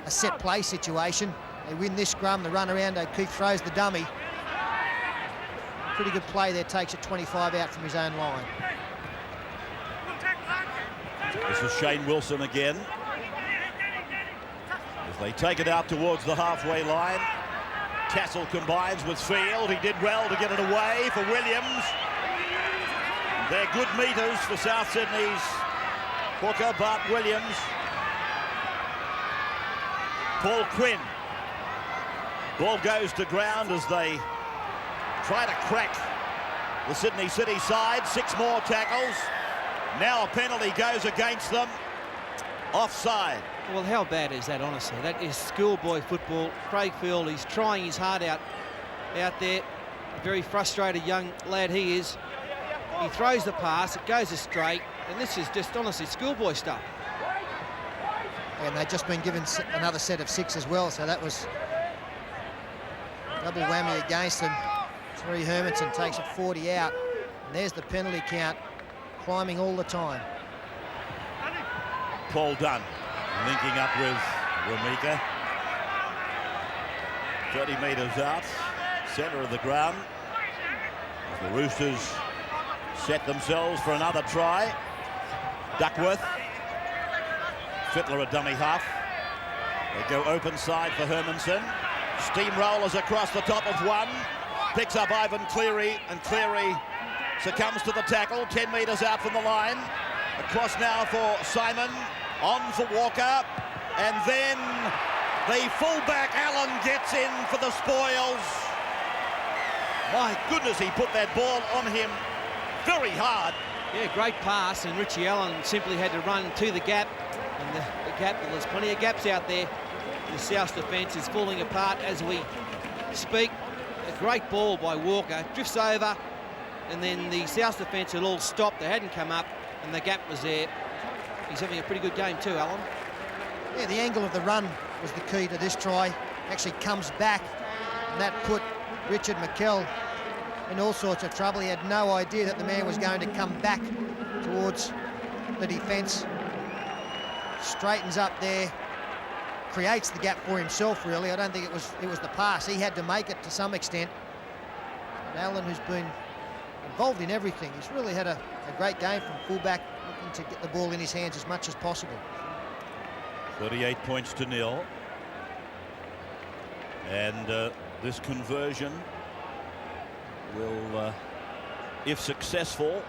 set play situation. They win this scrum, the run around, O'Keefe throws the dummy. Pretty good play there, takes it 25 out from his own line. This is Shane Wilson again. As they take it out towards the halfway line. Tassel combines with Field. He did well to get it away for Williams. They're good meters for South Sydney's hooker, Bart Williams. Paul Quinn. Ball goes to ground as they try to crack the Sydney City side. 6 more tackles. Now a penalty goes against them. Offside. Well, how bad is that, honestly? That is schoolboy football. Craig Field, he's trying his heart out there. A very frustrated young lad he is. He throws the pass, it goes straight, and this is just, honestly, schoolboy stuff. And they've just been given another set of 6 as well, so that was double whammy against them. Terry Hermanson takes it 40 out, and there's the penalty count, climbing all the time. Paul Dunn linking up with Ramika. 30 metres out, centre of the ground. As the Roosters set themselves for another try. Duckworth. Fittler a dummy half. They go open side for Hermanson. Steamrollers across the top of one. Picks up Ivan Cleary, and Cleary succumbs to the tackle. 10 metres out from the line. Across now for Simon. On for Walker. And then the fullback Allen gets in for the spoils. My goodness, he put that ball on him very hard. Yeah, great pass, and Richie Allen simply had to run to the gap. And the gap, well, there's plenty of gaps out there. The South defence is falling apart as we speak. A great ball by Walker, drifts over, and then the South defence had all stopped. They hadn't come up, and the gap was there. He's having a pretty good game too, Alan. Yeah, the angle of the run was the key to this try. Actually comes back, and that put Richard McKell in all sorts of trouble. He had no idea that the man was going to come back towards the defence. Straightens up there, creates the gap for himself, really. I don't think it was the pass. He had to make it to some extent. And Allen, who's been involved in everything, he's really had a great game from fullback, looking to get the ball in his hands as much as possible. 38 points to 0. And this conversion will, if successful,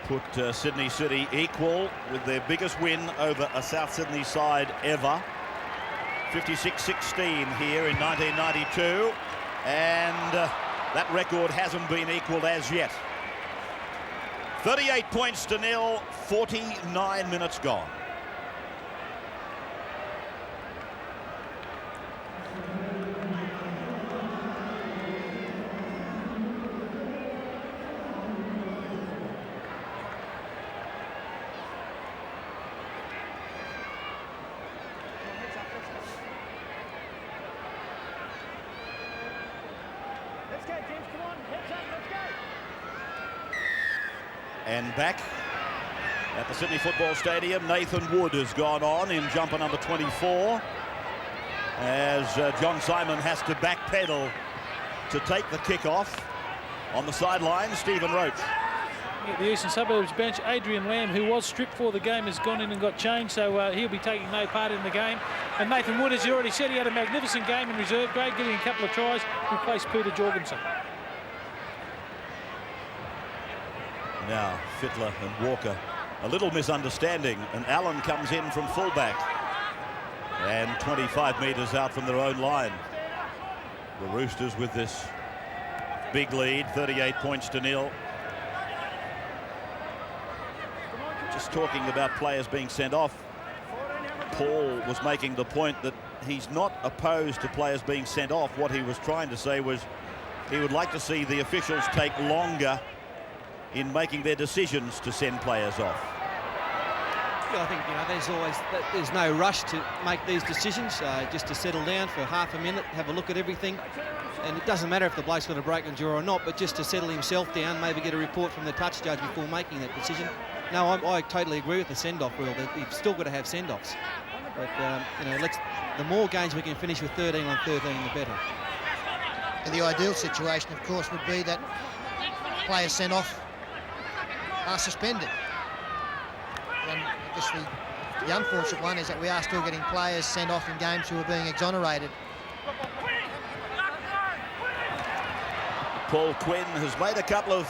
put Sydney City equal with their biggest win over a South Sydney side ever. 56-16 here in 1992. And that record hasn't been equalled as yet. 38 points to 0, 49 minutes gone. And back at the Sydney Football Stadium, Nathan Wood has gone on in jumper number 24 as John Simon has to backpedal to take the kick off. On the sideline, Stephen Roach. At the Eastern Suburbs bench, Adrian Lamb, who was stripped for the game, has gone in and got changed, so he'll be taking no part in the game. And Nathan Wood, as you already said, he had a magnificent game in reserve grade, getting a couple of tries, replaced Peter Jorgensen. Now Fittler and Walker, a little misunderstanding, and Allen comes in from fullback and 25 metres out from their own line. The Roosters with this big lead, 38 points to nil. Just talking about players being sent off, Paul was making the point that he's not opposed to players being sent off. What he was trying to say was he would like to see the officials take longer in making their decisions to send players off. Yeah, I think, you know, there's no rush to make these decisions, just to settle down for half a minute, have a look at everything. And it doesn't matter if the bloke's got a broken jaw or not, but just to settle himself down, maybe get a report from the touch judge before making that decision. No, I totally agree with the send-off rule. That you've still got to have send-offs. But, you know, the more games we can finish with 13 on 13, the better. And the ideal situation, of course, would be that players sent off are suspended. And I guess the unfortunate one is that we are still getting players sent off in games who are being exonerated. Paul Quinn has made a couple of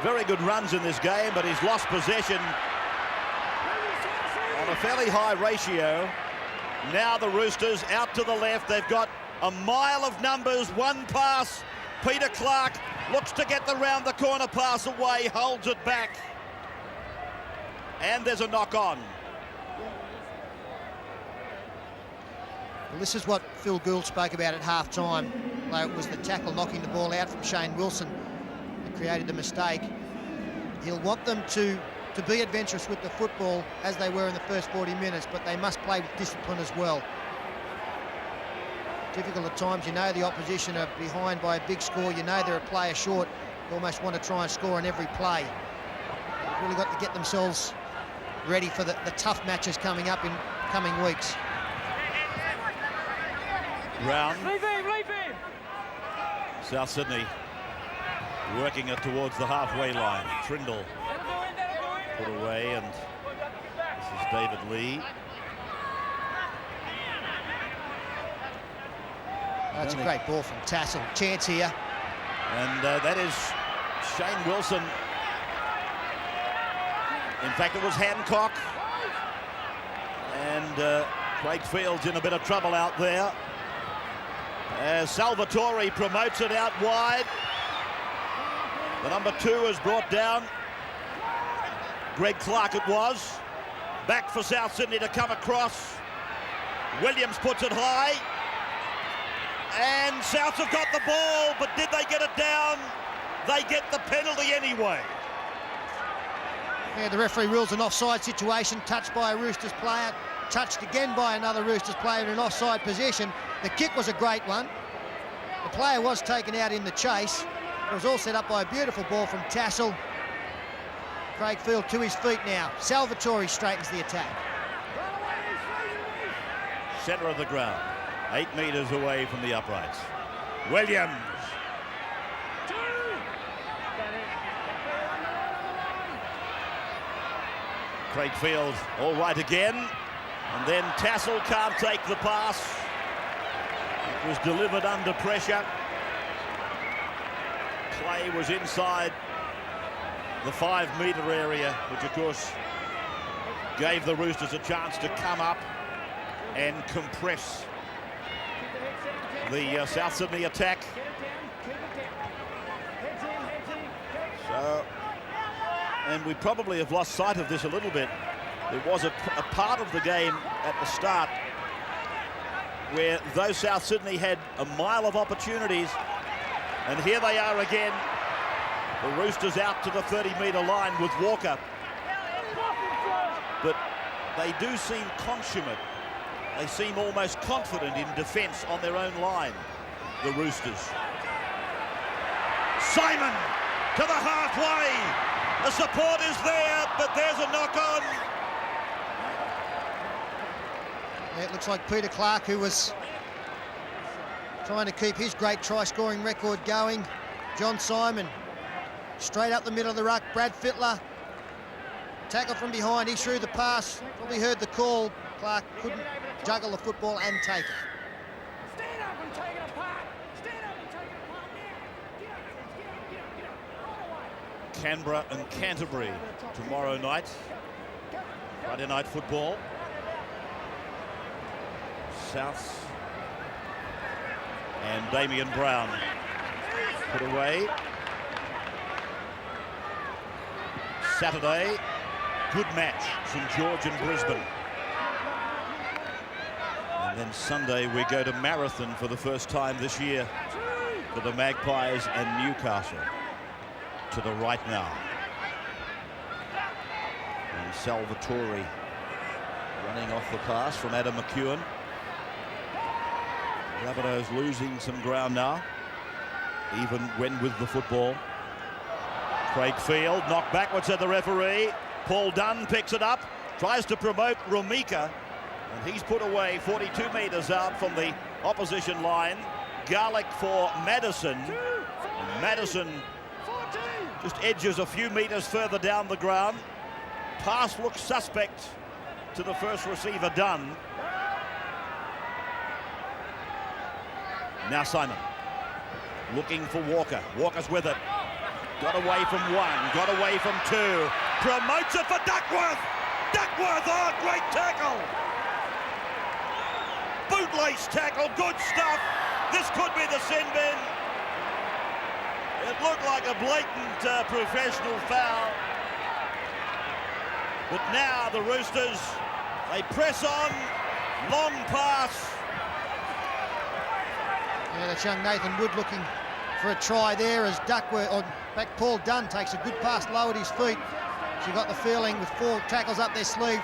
very good runs in this game, but he's lost possession on a fairly high ratio. Now the Roosters out to the left. They've got a mile of numbers, one pass. Peter Clark looks to get the round the corner pass away, holds it back. And there's a knock on. Well, this is what Phil Gould spoke about at half-time. It was the tackle knocking the ball out from Shane Wilson that created the mistake. He'll want them to be adventurous with the football as they were in the first 40 minutes, but they must play with discipline as well. Difficult at times, you know the opposition are behind by a big score, you know they're a player short, you almost want to try and score on every play. They've really got to get themselves ready for the tough matches coming up in coming weeks. Brown. Leave him! South Sydney working it towards the halfway line. Trindle put away, and this is David Lee. That's a great ball from Tassel. Chance here. And that is Shane Wilson. In fact, it was Hancock. And Craig Field's in a bit of trouble out there. As Salvatore promotes it out wide. The number 2 is brought down. Greg Clark it was. Back for South Sydney to come across. Williams puts it high. And Souths have got the ball, but did they get it down? They get the penalty anyway. Yeah, the referee rules an offside situation, touched by a Roosters player, touched again by another Roosters player in an offside position. The kick was a great one. The player was taken out in the chase. It was all set up by a beautiful ball from Tassel. Craig Field to his feet now. Salvatore straightens the attack. Centre of the ground, 8 metres away from the uprights. Williams. Craig Field all right again, and then Tassel can't take the pass. It was delivered under pressure. Clay was inside the 5-metre area, which of course gave the Roosters a chance to come up and compress the South Sydney attack. So, and we probably have lost sight of this a little bit. There was a part of the game at the start where though South Sydney had a mile of opportunities, and here they are again, the Roosters out to the 30-metre line with Walker. But they do seem consummate. They seem almost confident in defence on their own line, the Roosters. Simon to the halfway. The support is there, but there's a knock-on. Yeah, it looks like Peter Clark, who was trying to keep his great try-scoring record going. John Simon, straight up the middle of the ruck. Brad Fittler, tackle from behind. He threw the pass, probably heard the call. Clark couldn't juggle the football and take it. Stand up and take it apart. Stand up and take it apart now. Get up, right away. Canberra and Canterbury tomorrow night. Friday night football. South and Damien Brown put away. Saturday, good match, St George and Brisbane. And then Sunday we go to Marathon for the first time this year for the Magpies and Newcastle. To the right now. And Salvatore running off the pass from Adam McEwen. Rabbitohs losing some ground now, even when with the football. Craig Field knocked backwards at the referee. Paul Dunn picks it up, tries to promote Rumika, and he's put away 42 metres out from the opposition line. Garlick for Madison. And Madison just edges a few metres further down the ground. Pass looks suspect to the first receiver, Dunn. Now Simon looking for Walker. Walker's with it. Got away from one, got away from two. Promotes it for Duckworth. Duckworth, oh, great tackle. Bootlace tackle, good stuff. This could be the sin bin. It looked like a blatant professional foul. But now the Roosters, they press on. Long pass. Yeah, that's young Nathan Wood looking for a try there as Duckworth, or back Paul Dunn takes a good pass low at his feet. She got the feeling with 4 tackles up their sleeve.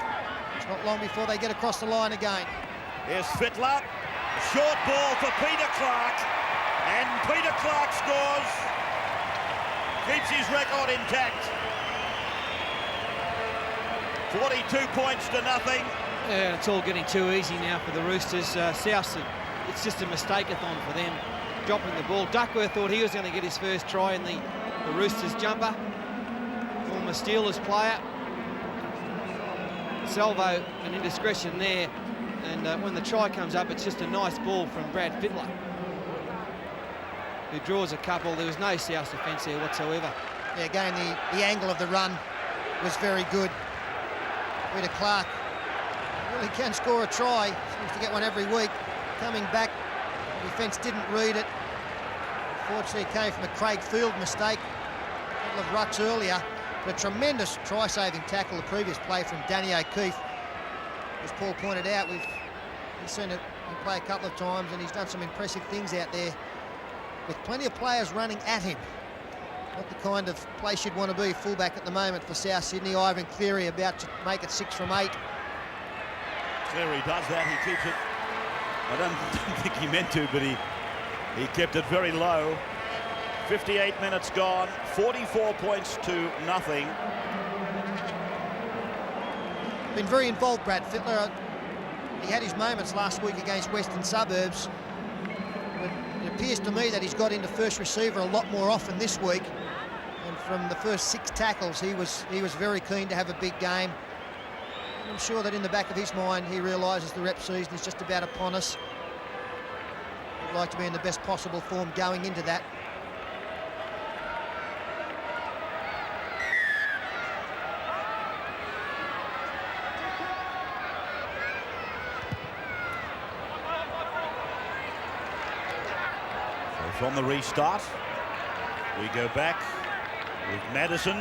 It's not long before they get across the line again. Here's Fittler. Short ball for Peter Clark. And Peter Clark scores. Keeps his record intact. 42 points to nothing. Yeah, it's all getting too easy now for the Roosters. South, it's just a mistake-a-thon for them, dropping the ball. Duckworth thought he was going to get his first try in the Roosters jumper. Former Steelers player. Salvo, an indiscretion there. And when the try comes up, it's just a nice ball from Brad Fittler, who draws a couple. There was no South defence there whatsoever. Yeah, again, the angle of the run was very good. Peter Clark really can score a try. Seems to get one every week. Coming back, the defence didn't read it. Unfortunately, it came from a Craig Field mistake. A couple of rucks earlier. But a tremendous try-saving tackle, the previous play from Danny O'Keefe. As Paul pointed out, we've seen it play a couple of times, and he's done some impressive things out there with plenty of players running at him. Not the kind of place you'd want to be fullback at the moment for South Sydney. Ivan Cleary about to make it 6 from 8. Cleary does that, he keeps it. I don't think he meant to, but he kept it very low. 58 minutes gone, 44 points to nothing. Been very involved, Brad Fittler. He had his moments last week against Western Suburbs, but it appears to me that he's got into first receiver a lot more often this week. And from the first 6 tackles, he was very keen to have a big game. And I'm sure that in the back of his mind, he realises the rep season is just about upon us. He'd like to be in the best possible form going into that. From the restart, we go back with Madison.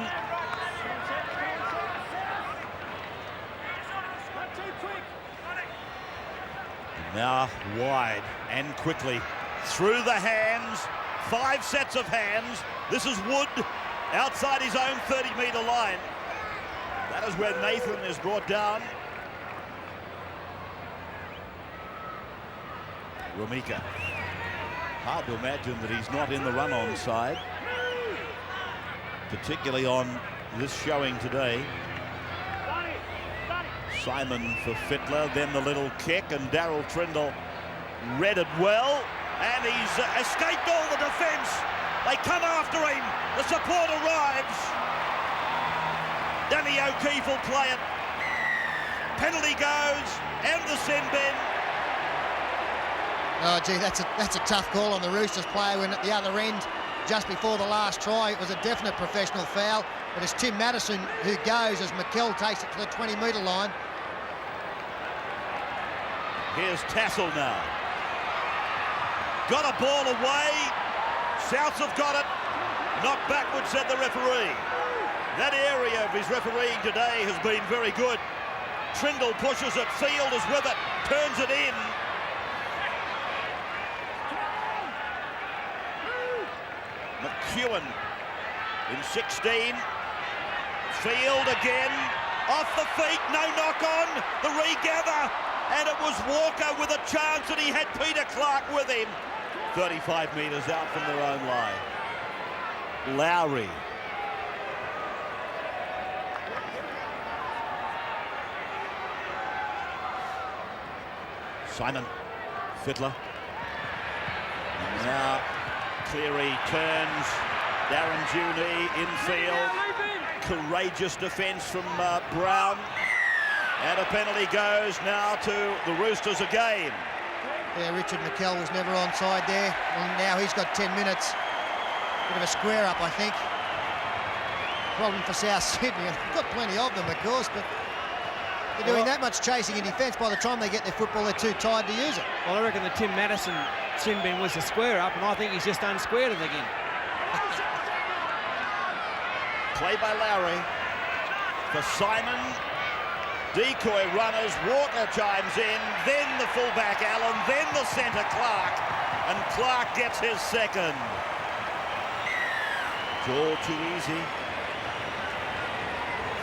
And now wide and quickly through the hands, 5 sets of hands. This is Wood outside his own 30-metre line. That is where Nathan is brought down. Rumika. Hard to imagine that he's not in the run-on side, particularly on this showing today. Simon for Fittler, then the little kick, and Darryl Trindle read it well, and he's escaped all the defence. They come after him. The support arrives. Danny O'Keefe will play it. Penalty goes, and the sin bin. Oh, gee, that's a tough call on the Roosters player when at the other end, just before the last try, it was a definite professional foul. But it's Tim Madison who goes as McKell takes it to the 20-metre line. Here's Tassel now. Got a ball away. Souths have got it. Knocked backwards, said the referee. That area of his refereeing today has been very good. Trindle pushes it. Field is with it. Turns it in. McEwen in 16. Field again. Off the feet. No knock on. The regather. And it was Walker with a chance, and he had Peter Clark with him. 35 metres out from their own line. Lowry. Simon. Fittler. And now Cleary turns. Darren Juney infield. Courageous defence from Brown. And a penalty goes now to the Roosters again. Yeah, Richard McKell was never onside there. And now he's got 10 minutes. Bit of a square up, I think. Problem for South Sydney. They've got plenty of them, of course, but they're doing that much chasing in defence. By the time they get their football, they're too tired to use it. Well, I reckon the Tim Madison sin bin was a square up, and I think he's just unsquared it again. Play by Lowry. For Simon. Decoy runners, Walker chimes in, then the fullback Allen, then the centre Clark, and Clark gets his second. It's all too easy.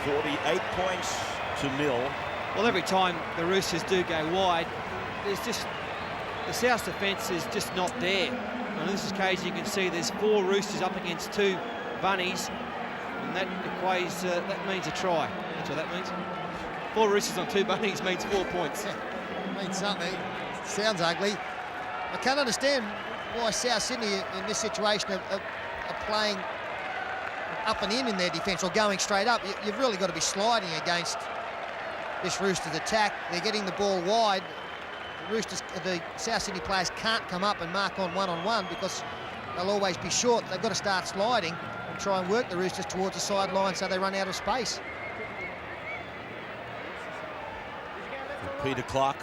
48 points to 0. Well, every time the Roosters do go wide, there's just the South defence is just not there. On this occasion, you can see there's 4 Roosters up against 2 Bunnies, and that equates that means a try. That's what that means. 4 Roosters on 2 Bunnies means 4 points. Means something. Sounds ugly. I can't understand why South Sydney in this situation are playing up and in their defence or going straight up. You've really got to be sliding against this Roosters attack. They're getting the ball wide. The South Sydney players can't come up and mark on one-on-one because they'll always be short. They've got to start sliding and try and work the Roosters towards the sideline so they run out of space. Peter Clark.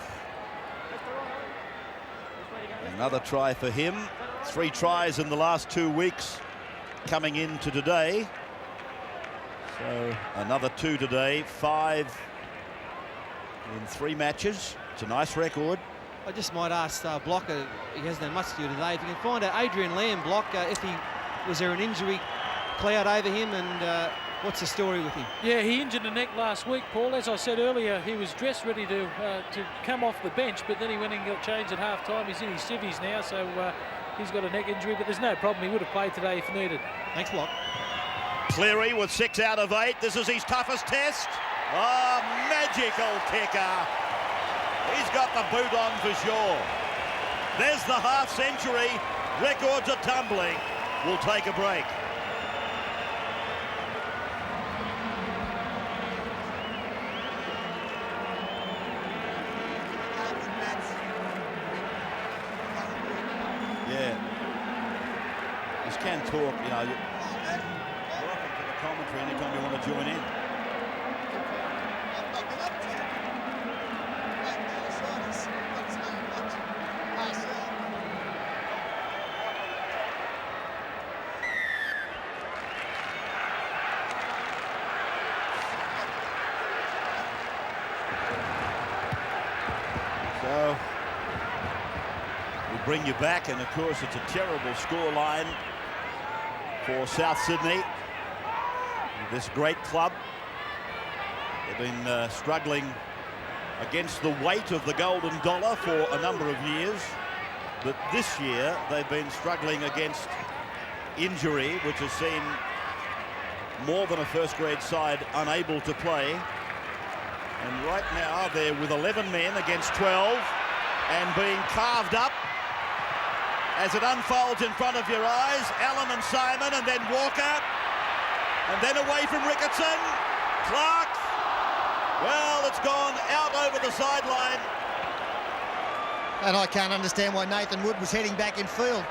Another try for him. 3 tries in the last 2 weeks coming into today. So another 2 today. 5 in 3 matches. It's a nice record. I just might ask Blocker, he hasn't had much to do today, if you can find out Adrian Lamb, was there an injury cloud over him, and what's the story with him? Yeah, he injured the neck last week, Paul. As I said earlier, he was dressed ready to come off the bench, but then he went and got changed at half-time. He's in his civvies now, so he's got a neck injury, but there's no problem. He would have played today if needed. Thanks, Block. Cleary with 6 out of 8. This is his toughest test. Oh, magical kicker. He's got the boot on for sure. There's the half-century. Records are tumbling. We'll take a break. Can talk, you know. Welcome to the commentary anytime you want to join in. So we bring you back, and of course it's a terrible scoreline for South Sydney, this great club. They've been struggling against the weight of the golden dollar for a number of years, but this year they've been struggling against injury, which has seen more than a first grade side unable to play. And right now they're with 11 men against 12 and being carved up as it unfolds in front of your eyes. Allen and Simon, and then Walker, and then away from Ricketson. Clark, well, it's gone out over the sideline. And I can't understand why Nathan Wood was heading back in field.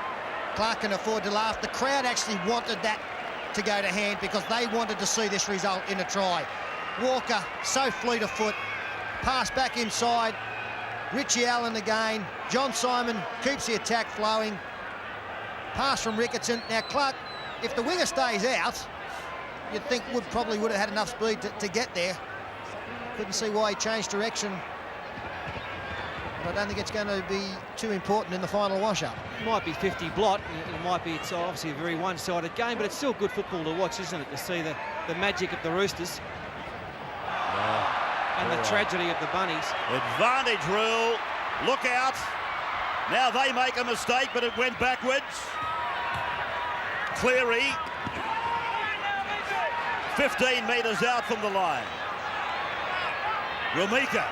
Clark can afford to laugh. The crowd actually wanted that to go to hand because they wanted to see this result in a try. Walker, so fleet of foot, pass back inside. Richie Allen again. John Simon keeps the attack flowing. Pass from Ricketson. Now Clark, if the winger stays out, you'd think Wood probably would have had enough speed to get there. Couldn't see why he changed direction. But I don't think it's going to be too important in the final wash-up. Might be 50 blot. It's obviously a very one-sided game, but it's still good football to watch, isn't it? To see the magic of the Roosters and the tragedy of the Bunnies. Advantage rule. Look out. Now they make a mistake, but it went backwards. Cleary. 15 metres out from the line. Ramika.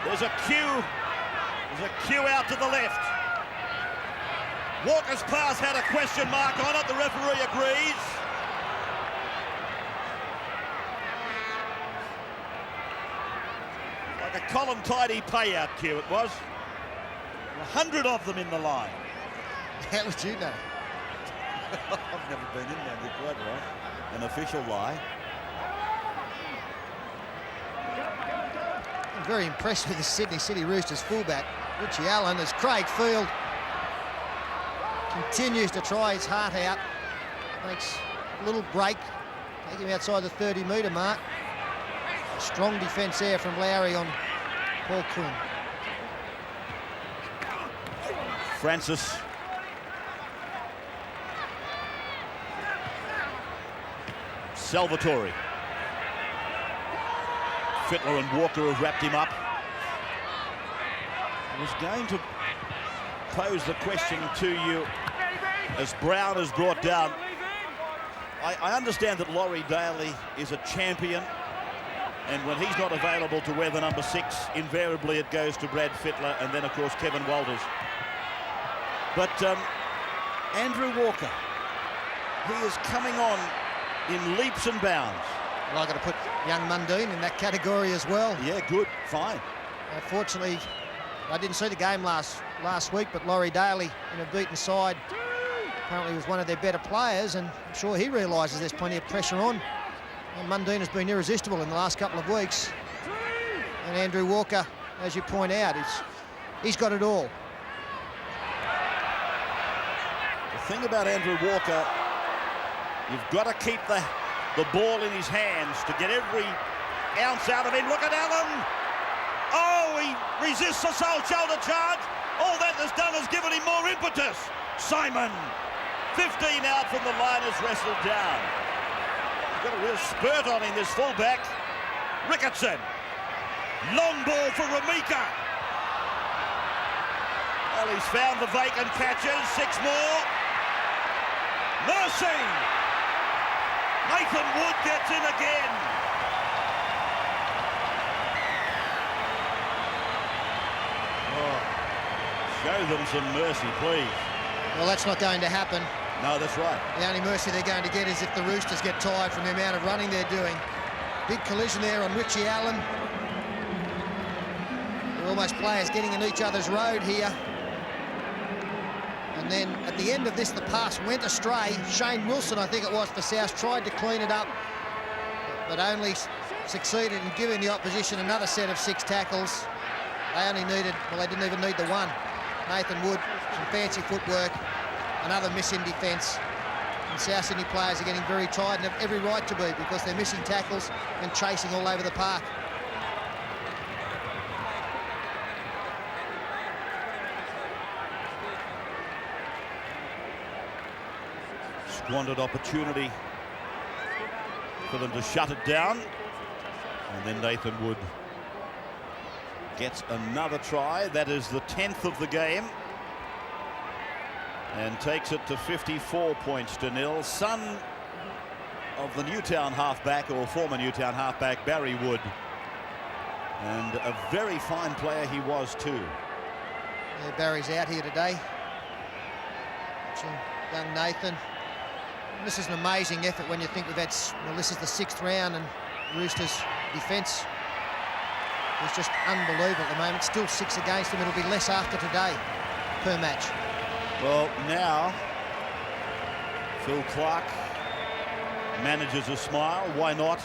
There's a cue out to the left. Walker's pass had a question mark on it. The referee agrees. Like a Colin Tidy payout cue it was. 100 of them in the line. How would you know? I've never been in there, you're quite right. An official lie. I'm very impressed with the Sydney City Roosters fullback, Richie Allen, as Craig Field continues to try his heart out. Makes a little break, take him outside the 30-metre mark. A strong defence there from Lowry on Paul Quinn. Francis. Salvatore. Fittler and Walker have wrapped him up. I was going to pose the question to you as Brown is brought down. I understand that Laurie Daly is a champion, and when he's not available to wear the number 6, invariably it goes to Brad Fittler and then, of course, Kevin Walters. But Andrew Walker, he is coming on in leaps and bounds. Well, I've got to put young Mundine in that category as well. Yeah, good, fine. Fortunately, I didn't see the game last week, but Laurie Daly in a beaten side apparently was one of their better players, and I'm sure he realises there's plenty of pressure on. And Mundine has been irresistible in the last couple of weeks. And Andrew Walker, as you point out, he's got it all. The thing about Andrew Walker, you've got to keep the ball in his hands to get every ounce out of him. Look at Allen. Oh, he resists a sole shoulder charge. All that has done is given him more impetus. Simon, 15 out from the line, has wrestled down. He's got a real spurt on him, this fullback. Ricketson. Long ball for Ramika. Well, he's found the vacant catches. 6 more. Mercy. Nathan Wood gets in again. Oh, show them some mercy, please. Well, that's not going to happen. No, that's right. The only mercy they're going to get is if the Roosters get tired from the amount of running they're doing. Big collision there on Richie Allen. They're almost players getting in each other's road here. And then at the end of this, the pass went astray. Shane Wilson, I think it was, for South, tried to clean it up, but only succeeded in giving the opposition another set of 6 tackles. They only needed, well, they didn't even need the 1. Nathan Wood, some fancy footwork, another miss in defence. And South Sydney players are getting very tired and have every right to be, because they're missing tackles and chasing all over the park. Squandered opportunity for them to shut it down. And then Nathan Wood gets another try. That is the 10th of the game. and takes it to 54 points to nil. Son of the Newtown halfback, or former Newtown halfback, Barry Wood. And a very fine player he was too. Yeah, Barry's out here today. Watching young Nathan. And this is an amazing effort when you think we've had, well, this is the 6th round and Roosters defence is just unbelievable at the moment. Still 6 against them. It'll be less after today per match. Well, now Phil Clark manages a smile. Why not?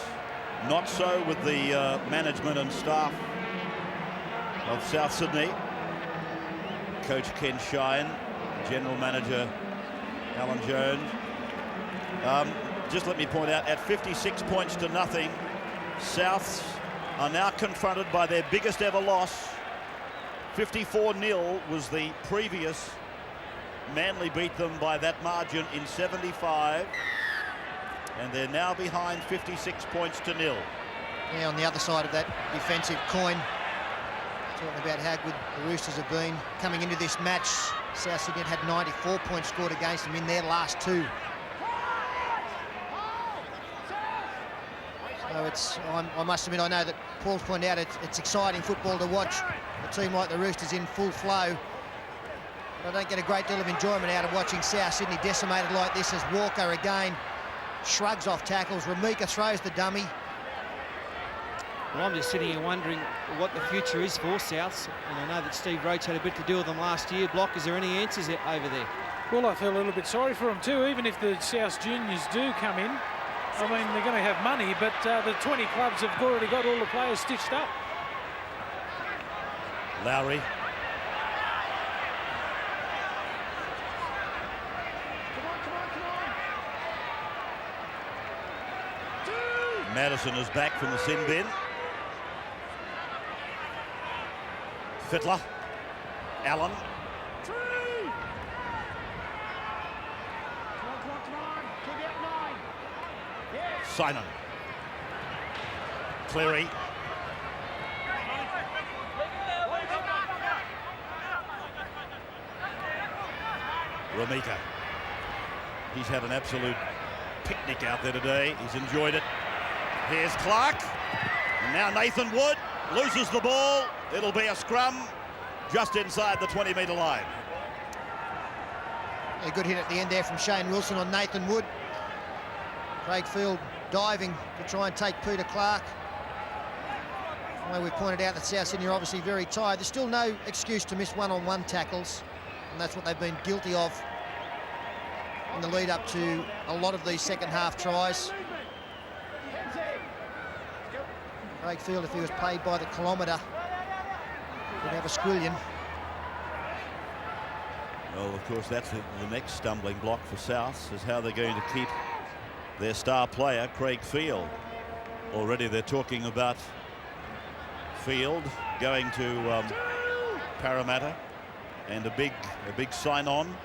Not so with the management and staff of South Sydney. Coach Ken Shine, General Manager Alan Jones. Just let me point out, at 56 points to nothing, Souths are now confronted by their biggest ever loss. 54-0 was the previous. Manly beat them by that margin in 75. And they're now behind 56 points to nil. Yeah, on the other side of that defensive coin, talking about how good the Roosters have been coming into this match. South Sydney had 94 points scored against them in their last 2. So I must admit, I know that Paul's pointed out it's exciting football to watch a team like the Roosters in full flow. But I don't get a great deal of enjoyment out of watching South Sydney decimated like this as Walker again shrugs off tackles. Ramika throws the dummy. Well, I'm just sitting here wondering what the future is for Souths, and I know that Steve Roach had a bit to do with them last year. Block, is there any answers over there? Well, I feel a little bit sorry for them too, even if the South Juniors do come in. I mean, they're going to have money, but the 20 clubs have already got all the players stitched up. Lowry. Madison is back from the sin bin. Fittler. Allen. Simon. Cleary. Ramika. He's had an absolute picnic out there today. He's enjoyed it. Here's Clark. And now Nathan Wood loses the ball. It'll be a scrum just inside the 20-metre line. A good hit at the end there from Shane Wilson on Nathan Wood. Craig Field diving to try and take Peter Clark. Well, we've pointed out that South Sydney are obviously very tired. There's still no excuse to miss one-on-one tackles, and that's what they've been guilty of in the lead up to a lot of these second half tries. Craig Field, if he was paid by the kilometre, would have a squillion. Well, of course, that's the next stumbling block for South, is how they're going to keep their star player, Craig Field. Already they're talking about Field going to Parramatta and a big sign-on.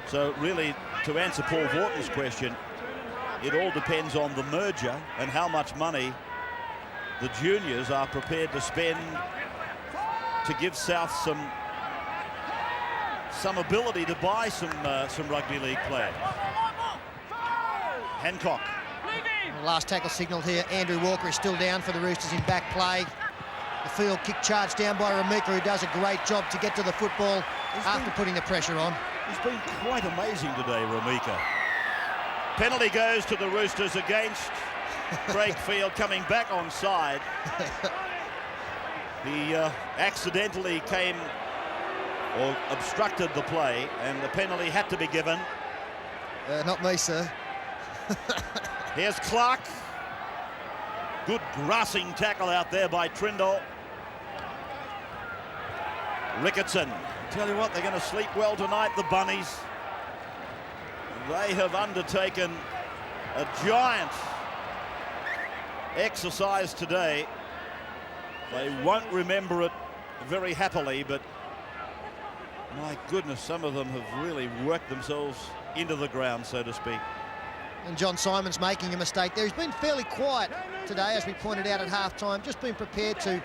So really, to answer Paul Vorton's question, it all depends on the merger and how much money the juniors are prepared to spend to give South some ability to buy some rugby league players. Hancock. Last tackle signalled here. Andrew Walker is still down for the Roosters in back play. The field kick charged down by Ramika, who does a great job to get to the football after putting the pressure on. He's been quite amazing today, Ramika. Penalty goes to the Roosters against Craig Field, coming back onside. He accidentally came or obstructed the play, and the penalty had to be given. Not me, sir. Here's Clark. Good grassing tackle out there by Trindle. Ricketson. Tell you what, they're going to sleep well tonight, the Bunnies. They have undertaken a giant exercise today. They won't remember it very happily, but my goodness, some of them have really worked themselves into the ground, so to speak. And John Simon's making a mistake there. He's been fairly quiet today, as we pointed out at half-time, just been prepared to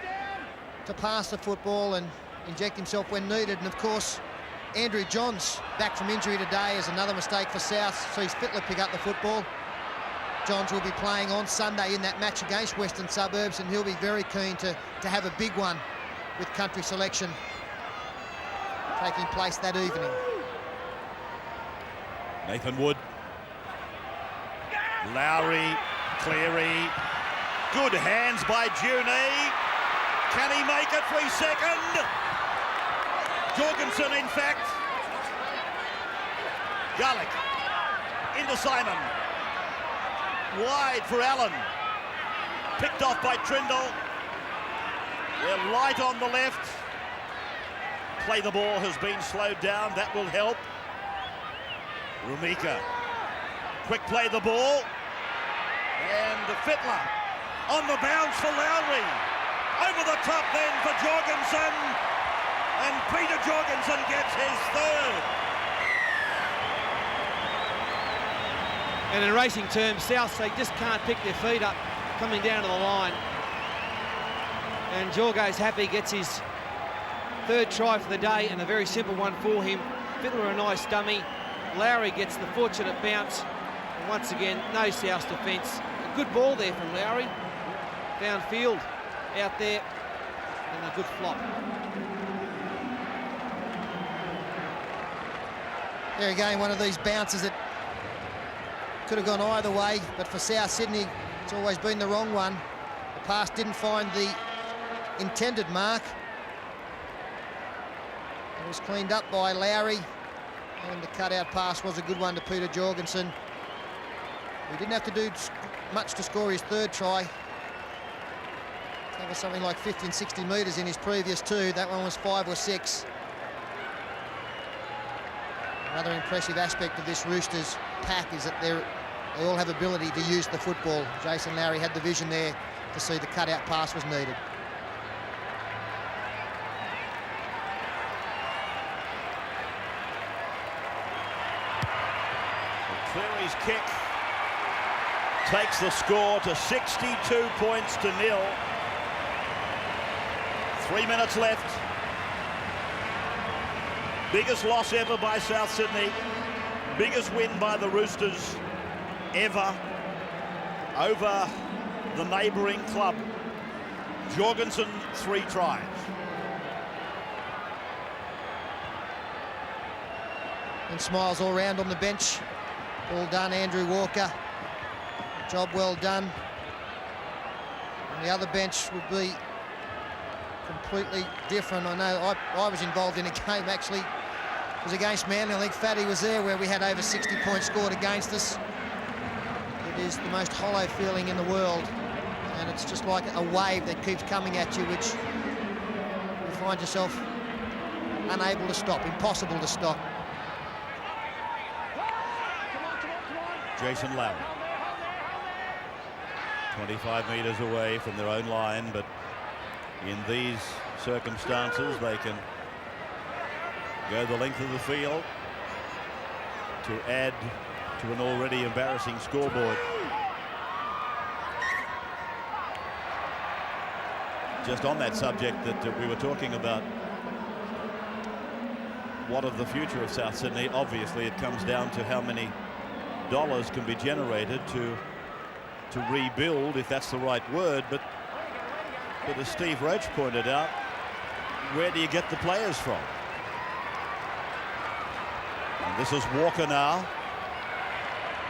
pass the football and inject himself when needed. And of course, Andrew Johns back from injury today is another mistake for South. Sees Fittler pick up the football. Johns will be playing on Sunday in that match against Western Suburbs, and he'll be very keen to have a big one with country selection taking place that evening. Nathan Wood. Lowry, Cleary. Good hands by Juney. Can he make it 3 second? Jorgensen, in fact. Garlick into Simon. Wide for Allen. Picked off by Trindle. They're light on the left. Play the ball has been slowed down. That will help. Rumika. Quick play the ball. And Fittler on the bounce for Lowry. Over the top then for Jorgensen. And Peter Jorgensen gets his third. And in racing terms, South, they just can't pick their feet up coming down to the line. And Jorgo's happy, gets his third try for the day, and a very simple one for him. Fittler a nice dummy. Lowry gets the fortunate bounce. And once again, no South defence. A good ball there from Lowry. Downfield, out there, and a good flop. There again, one of these bounces that could have gone either way, but for South Sydney, it's always been the wrong one. The pass didn't find the intended mark. It was cleaned up by Lowry, and the cutout pass was a good one to Peter Jorgensen. He didn't have to do much to score his third try. That was something like 50 and 60 metres in his previous two. That one was 5 or 6. Another impressive aspect of this Roosters pack is that they all have ability to use the football. Jason Lowry had the vision there to see the cutout pass was needed. Cleary's kick takes the score to 62 points to 0. 3 minutes left. Biggest loss ever by South Sydney. Biggest win by the Roosters ever over the neighbouring club. Jorgensen, 3 tries. And smiles all round on the bench. All done, Andrew Walker. Job well done. And the other bench would be completely different. I know I was involved in a game actually. It was against Manly. I think Fatty was there where we had over 60 points scored against us. It is the most hollow feeling in the world. And it's just like a wave that keeps coming at you, which you find yourself unable to stop, impossible to stop. Jason Lowry. 25 metres away from their own line, but in these circumstances they can go the length of the field to add to an already embarrassing scoreboard. Just on that subject that we were talking about, what of the future of South Sydney? Obviously it comes down to how many dollars can be generated to rebuild, if that's the right word, but as Steve Roach pointed out, where do you get the players from? And this is Walker now.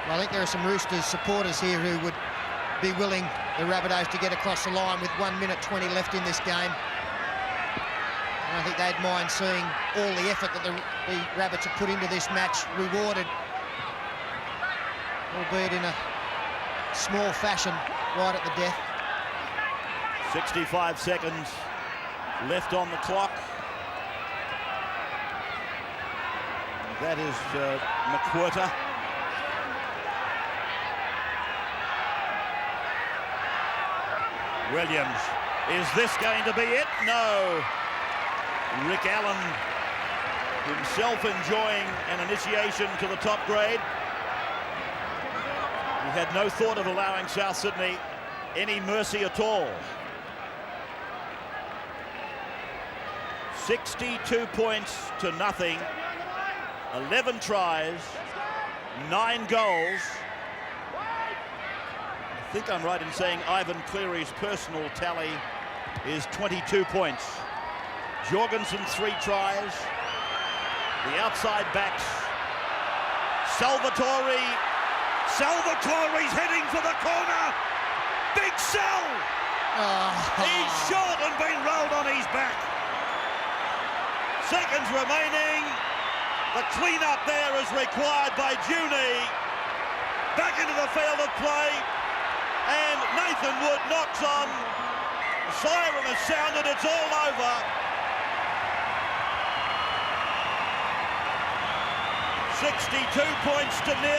Well, I think there are some Roosters supporters here who would be willing, the Rabbitohs, to get across the line with 1 minute 20 left in this game. And I think they'd mind seeing all the effort that the Rabbits have put into this match rewarded, albeit in a small fashion right at the death. 65 seconds left on the clock. That is McWhirter. Williams. Is this going to be it? No. Rick Allen himself enjoying an initiation to the top grade. He had no thought of allowing South Sydney any mercy at all. 62 points to nothing. 11 tries, 9 goals. I think I'm right in saying Ivan Cleary's personal tally is 22 points. Jorgensen 3 tries. The outside backs. Salvatore's heading for the corner. Big Sal. He's shot and been rolled on his back. Seconds remaining. The clean-up there is required by Juni. Back into the field of play. And Nathan Wood knocks on. The siren has sounded. It's all over. 62 points to 0.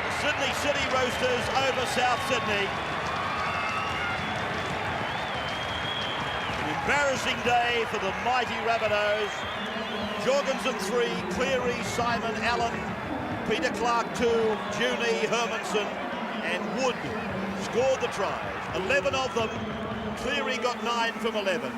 The Sydney City Roosters over South Sydney. An embarrassing day for the mighty Rabbitohs. Jorgensen 3, Cleary, Simon, Allen, Peter Clark 2, Juni, Hermanson, and Wood scored the tries. 11 of them. Cleary got 9 from 11.